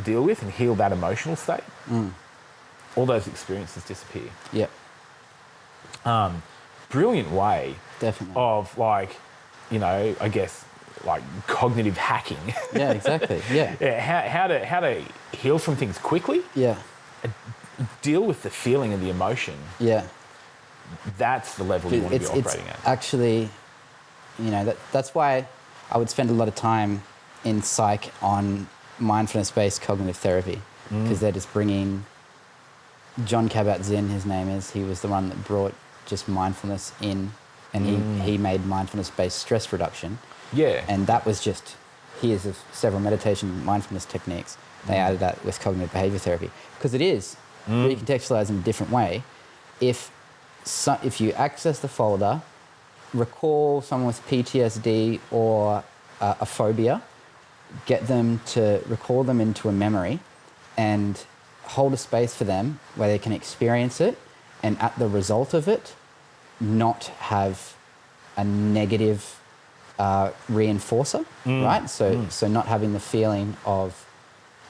S1: deal with and heal that emotional state, all those experiences disappear.
S2: Yep.
S1: Brilliant way
S2: Definitely.
S1: of like, I guess like cognitive hacking.
S2: Yeah, exactly. Yeah.
S1: Yeah, how to heal from things quickly,
S2: Yeah.
S1: deal with the feeling and the emotion.
S2: Yeah.
S1: That's the level you want to be operating
S2: it's
S1: at.
S2: actually, that's why I would spend a lot of time in psych on mindfulness-based cognitive therapy, because they're just bringing John Kabat-Zinn, his name is. He was the one that brought just mindfulness in, and he made mindfulness-based stress reduction.
S1: Yeah.
S2: And that was just, here's of several meditation mindfulness techniques. They added that with cognitive behavior therapy, because it is recontextualized in a different way. If you access the folder, recall someone with PTSD or a phobia, get them to recall them into a memory and hold a space for them where they can experience it, and at the result of it, not have a negative reinforcer, right? So not having the feeling of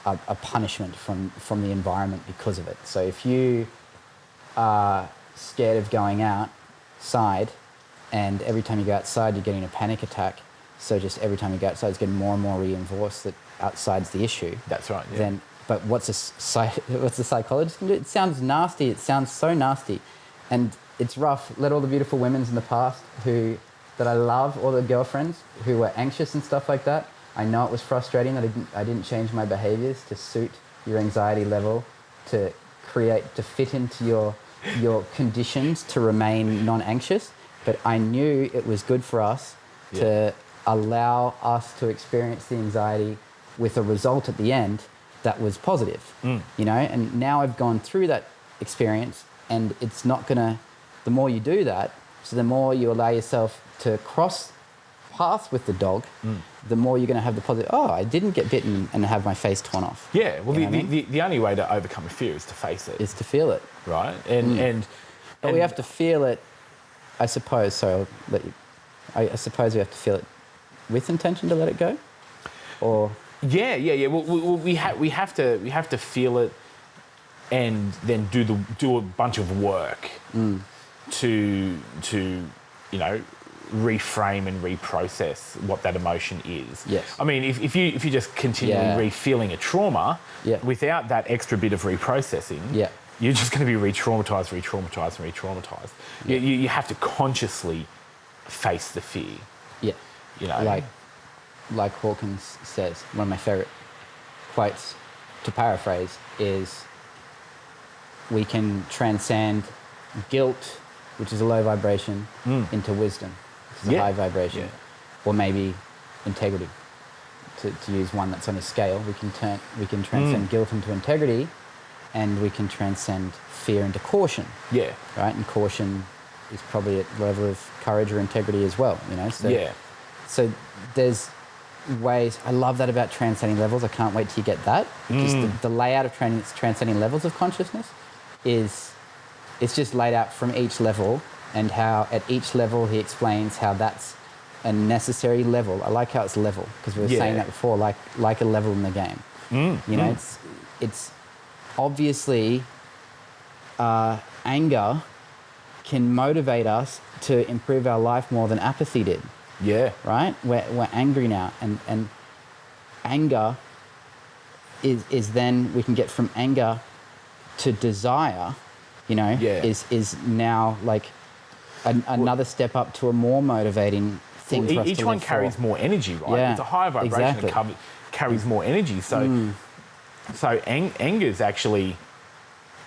S2: a punishment from the environment because of it. So if you are scared of going outside, and every time you go outside you're getting a panic attack, so just every time you go outside it's getting more and more reinforced that outside's the issue.
S1: That's right. Yeah.
S2: Then, but what's a psychologist can do? It sounds nasty. It sounds so nasty, and it's rough. Let all the beautiful women in the past that I love, all the girlfriends who were anxious and stuff like that. I know it was frustrating that I didn't change my behaviors to suit your anxiety level, to fit into your conditions to remain non-anxious. But I knew it was good for us to allow us to experience the anxiety with a result at the end that was positive, and now I've gone through that experience, and it's not gonna, the more you do that, so the more you allow yourself to cross paths with the dog, the more you're gonna have the positive, I didn't get bitten and have my face torn off.
S1: Yeah, well, the only way to overcome a fear is to face it.
S2: Is to feel it.
S1: Right?
S2: But we have to feel it, I suppose, I suppose we have to feel it with intention to let it go? Or...
S1: Yeah. Well, we have to feel it, and then do a bunch of work to reframe and reprocess what that emotion is.
S2: Yes.
S1: I mean, if you just continually re-feeling a trauma without that extra bit of reprocessing, you're just going to be re-traumatized.
S2: Yeah.
S1: You have to consciously face the fear.
S2: Yeah. Like Hawkins says, one of my favorite quotes, to paraphrase, is we can transcend guilt, which is a low vibration, into wisdom, which is a high vibration, or maybe integrity. To use one that's on a scale, we can transcend guilt into integrity, and we can transcend fear into caution. Yeah. Right? And caution is probably at the level of courage or integrity as well, So there's ways. I love that about transcending levels. I can't wait till you get that. Because the layout of transcending levels of consciousness it's just laid out from each level, and how at each level he explains how that's a necessary level. I like how it's level, because we were saying that before, like a level in the game. It's obviously anger can motivate us to improve our life more than apathy did. Yeah. Right? We're angry now, and anger is then we can get from anger to desire, is now like another step up to a more motivating thing for us to
S1: each one
S2: live
S1: carries
S2: for.
S1: more energy, right?
S2: Yeah,
S1: it's a higher vibration
S2: exactly.
S1: and carries more energy. So anger is actually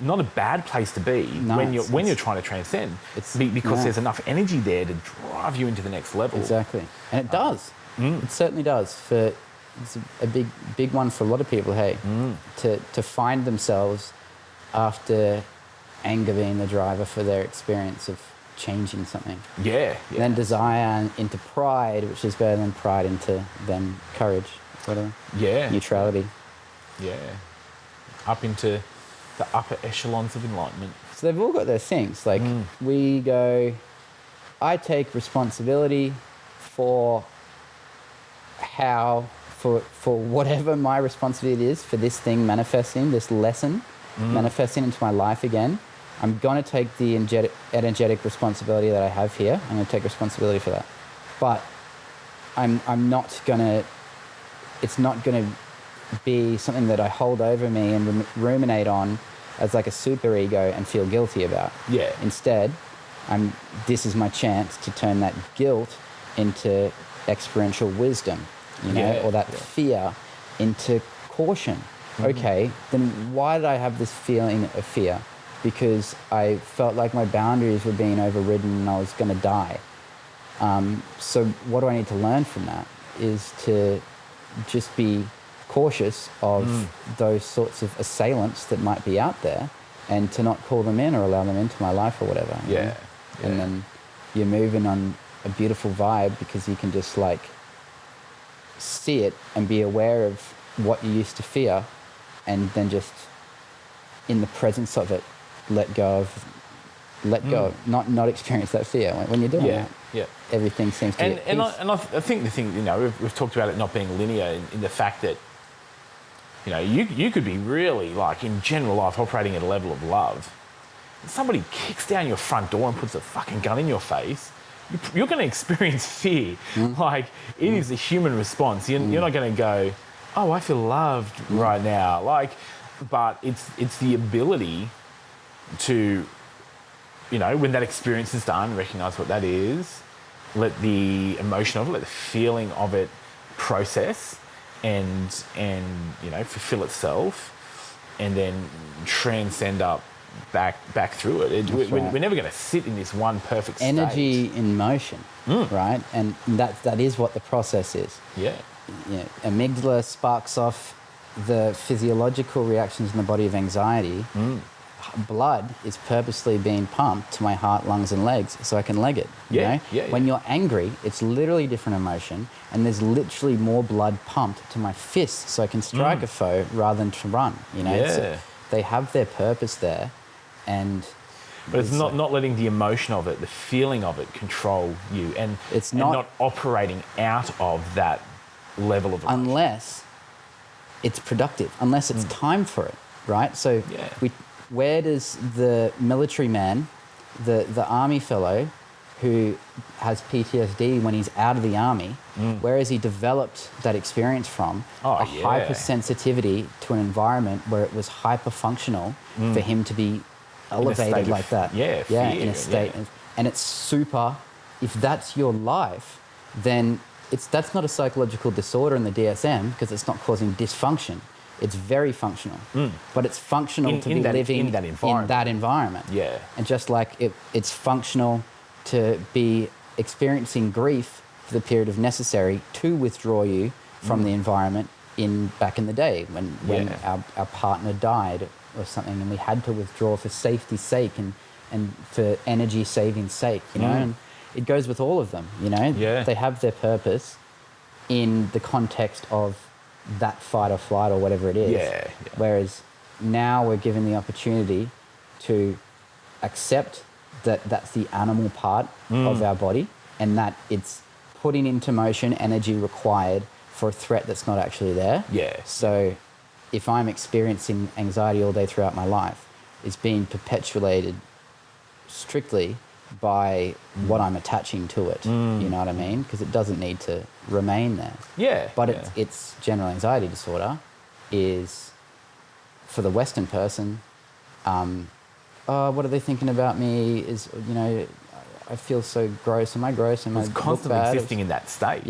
S1: not a bad place to be when you're trying to transcend. Because there's enough energy there to drive you into the next level.
S2: Exactly, and it does. It certainly does. It's a big one for a lot of people. Hey, to find themselves after anger being the driver for their experience of changing something. Yeah. Then desire into pride, which is better than pride, into then courage, whatever. Yeah. Neutrality.
S1: Yeah. Up into the upper echelons of enlightenment.
S2: So they've all got their things. Like we go, I take responsibility for how for whatever my responsibility is for this thing manifesting, this lesson manifesting into my life again, I'm going to take the energetic responsibility that I have here. I'm going to take responsibility for that. But I'm not going to, it's not going to be something that I hold over me and ruminate on as like a super ego and feel guilty about.
S1: Yeah.
S2: Instead, this is my chance to turn that guilt into experiential wisdom, you know, or that fear into caution. Okay, then why did I have this feeling of fear? Because I felt like my boundaries were being overridden and I was going to die. So what do I need to learn from that is to just be cautious of those sorts of assailants that might be out there and to not call them in or allow them into my life or whatever. You know? And then you're moving on a beautiful vibe because you can just like see it and be aware of what you used to fear and then just in the presence of it let go of, not experience that fear. When you're doing that, everything seems to be at peace.
S1: And I think the thing, you know, we've talked about it not being linear in the fact that, you know, you could be really, like, in general life, operating at a level of love. And somebody kicks down your front door and puts a fucking gun in your face, you're going to experience fear. Like, it is a human response. You're not going to go, oh, I feel loved right now. Like, but it's the ability to, you know, when that experience is done, recognise what that is, let the emotion of it, let the feeling of it process and you know, fulfill itself, and then transcend back through it. We're never going to sit in this one perfect state.
S2: Energy in motion, right? And that is what the process is.
S1: Yeah.
S2: You know, amygdala sparks off the physiological reactions in the body of anxiety. Blood is purposely being pumped to my heart, lungs, and legs so I can leg it. You know? When you're angry, it's literally a different emotion, and there's literally more blood pumped to my fists so I can strike a foe rather than to run. You know, so they have their purpose there, but
S1: it's not letting the emotion of it, the feeling of it, control you, and
S2: it's
S1: not operating out of that level of emotion.
S2: Unless it's productive, unless it's time for it, right? So where does the military man, the army fellow who has PTSD when he's out of the army, where has he developed that experience from? Hypersensitivity to an environment where it was hyper-functional for him to be elevated like that.
S1: Fear,
S2: in a state. And it's super, if that's your life, then that's not a psychological disorder in the DSM because it's not causing dysfunction. It's very functional, but it's functional to be living in that environment.
S1: Yeah.
S2: And just like it's functional to be experiencing grief for the period of necessary to withdraw you from the environment back in the day when our partner died or something and we had to withdraw for safety's sake and for energy saving sake, you know, and it goes with all of them, you know. They have their purpose in the context of that fight or flight or whatever it is. Whereas now we're given the opportunity to accept that that's the animal part of our body and that it's putting into motion energy required for a threat that's not actually there. So if I'm experiencing anxiety all day throughout my life, it's being perpetuated strictly by what I'm attaching to it. You know what I mean? Because it doesn't need to remain there. But it's general anxiety disorder is, for the Western person, what are they thinking about me? Is, you know, I feel so gross. Am I gross? Am I
S1: constantly existing in that state.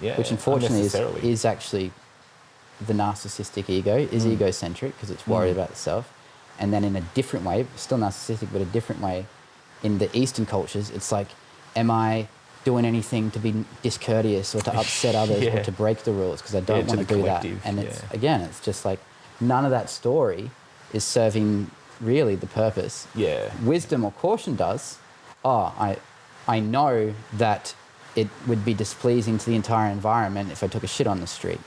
S2: Which unfortunately is actually the narcissistic ego, is egocentric because it's worried about itself. And then in a different way, still narcissistic, but a different way, in the Eastern cultures, it's like, am I doing anything to be discourteous or to upset others or to break the rules because I don't want to do that? And it's just like, none of that story is serving really the purpose. Wisdom or caution does. I know that it would be displeasing to the entire environment if I took a shit on the street,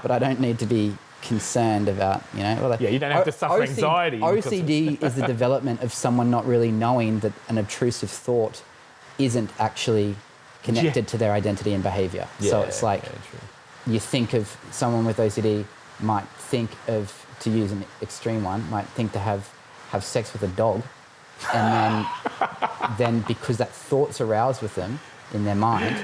S2: but I don't need to be concerned about, you know.
S1: You don't have to suffer anxiety.
S2: OCD is the development of someone not really knowing that an obtrusive thought isn't actually connected to their identity and behaviour. So it's like, you think of someone with OCD might think of, to use an extreme one, might think to have sex with a dog, and then because that thought's aroused with them in their mind,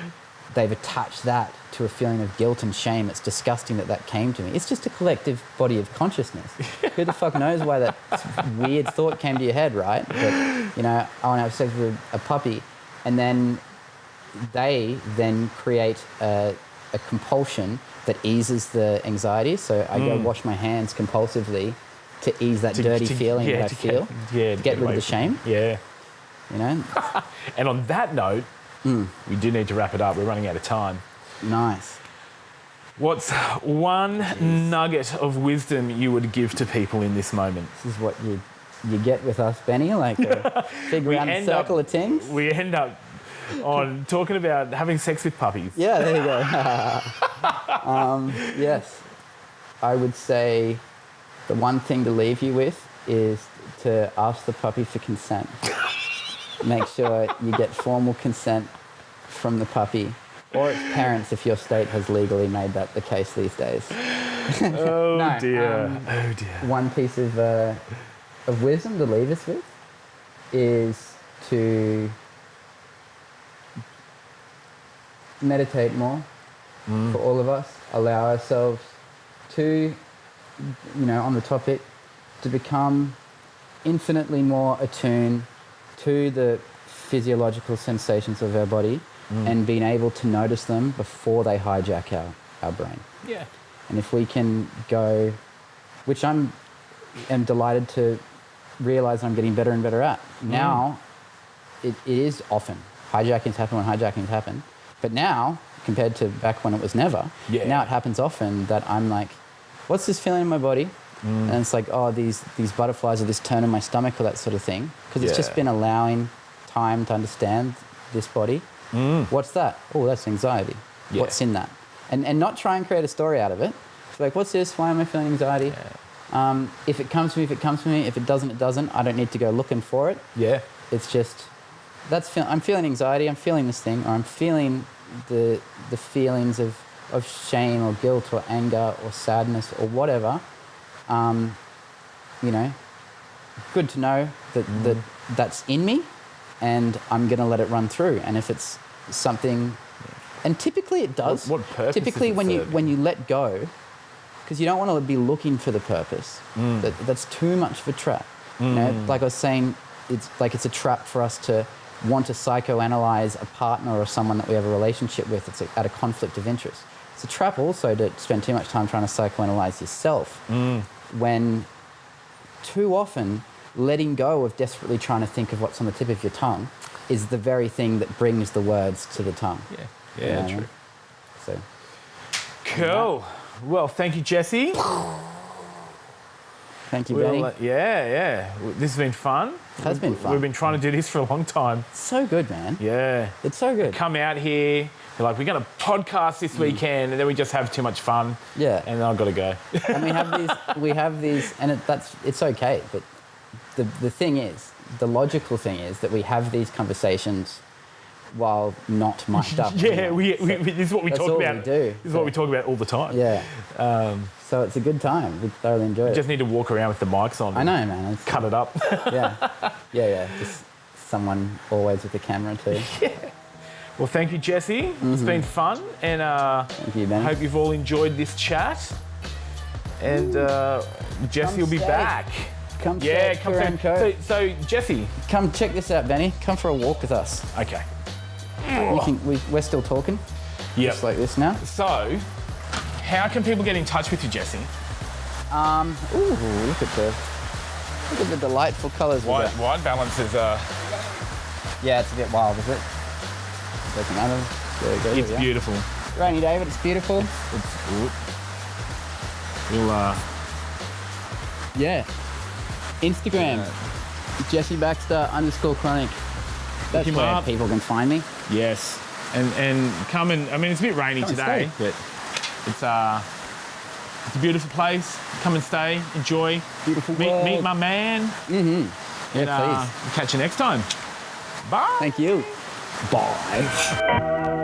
S2: they've attached that to a feeling of guilt and shame. It's disgusting that came to me. It's just a collective body of consciousness. Who the fuck knows why that weird thought came to your head, right? But, you know, I want to have sex with a puppy. And then they then create a compulsion that eases the anxiety. So I go wash my hands compulsively to ease that dirty feeling that I feel. To get rid of the shame.
S1: Yeah.
S2: You know?
S1: And on that note, we do need to wrap it up. We're running out of time.
S2: Nice.
S1: What's one nugget of wisdom you would give to people in this moment?
S2: This is what you get with us, Benny, like a big round circle of things.
S1: We end up on talking about having sex with puppies.
S2: Yeah, there you go. Yes. I would say the one thing to leave you with is to ask the puppy for consent. Make sure you get formal consent from the puppy or its parents if your state has legally made that the case these days.
S1: Oh,
S2: No,
S1: dear. Oh, dear.
S2: One piece of wisdom to leave us with is to meditate more for all of us. Allow ourselves to, you know, on the topic, to become infinitely more attuned to the physiological sensations of our body and being able to notice them before they hijack our brain.
S1: Yeah.
S2: And if we can go, which am delighted to realize I'm getting better and better at. Now, it is often. Hijackings happen when hijackings happen. But now, compared to back when it was never, now it happens often that I'm like, what's this feeling in my body? And it's like, oh, these butterflies or this turn in my stomach or that sort of thing. Because it's just been allowing time to understand this body. What's that? Oh, that's anxiety. Yeah. What's in that? And not try and create a story out of it. It's like, what's this? Why am I feeling anxiety? Yeah. If it comes to me, if it comes to me. If it doesn't, it doesn't. I don't need to go looking for it. Yeah. It's just, I'm feeling anxiety. I'm feeling this thing. Or I'm feeling the feelings of shame or guilt or anger or sadness or whatever. You know, good to know that that's in me, and I'm going to let it run through. And if it's something, and typically it does.
S1: What purpose?
S2: Typically, when you let go, because you don't want to be looking for the purpose. That's too much of a trap. You know, like I was saying, it's a trap for us to want to psychoanalyze a partner or someone that we have a relationship with. It's at a conflict of interest. It's a trap also to spend too much time trying to psychoanalyze yourself. When too often letting go of desperately trying to think of what's on the tip of your tongue is the very thing that brings the words to the tongue.
S1: Yeah, true.
S2: So,
S1: cool. Well, thank you, Jesse.
S2: Thank you, Benny.
S1: Yeah. This has been fun.
S2: It has been fun.
S1: We've been trying to do this for a long time.
S2: So good, man.
S1: Yeah.
S2: It's so good.
S1: Come out here. You're like, we're going to podcast this weekend, and then we just have too much fun. Yeah. And then I've got to go.
S2: And we have these, and it's okay. But the thing is, the logical thing is that we have these conversations while not mic'd up.
S1: Yeah, this is what we talk about.
S2: We do.
S1: This is what we talk about all the time.
S2: Yeah. So it's a good time. We thoroughly enjoy it.
S1: You just need to walk around with the mics on.
S2: I know, man.
S1: Cut it up.
S2: Yeah. Just someone always with the camera too.
S1: Yeah. Well, thank you, Jesse. It's been fun, and
S2: thank you, Ben.
S1: I hope you've all enjoyed this chat. And Jesse will be back.
S2: Come check
S1: So Jesse,
S2: come check this out, Benny. Come for a walk with us.
S1: Okay.
S2: We're still talking.
S1: Yeah.
S2: Just like this now.
S1: So, how can people get in touch with you, Jesse?
S2: Look at the delightful colours.
S1: White balance is.
S2: Yeah, it's a bit wild, is it? Doesn't matter. There it goes.
S1: It's beautiful.
S2: Rainy day, but it's beautiful.
S1: It's good. We'll.
S2: Yeah. Instagram. Jesse Baxter _chronic. That's where people can find me.
S1: Yes. And come and, I mean, it's a bit rainy today, but it's a beautiful place. Come and stay, enjoy.
S2: Beautiful
S1: meet my man.
S2: Yeah,
S1: and,
S2: please.
S1: Catch you next time. Bye.
S2: Thank you.
S1: Bye.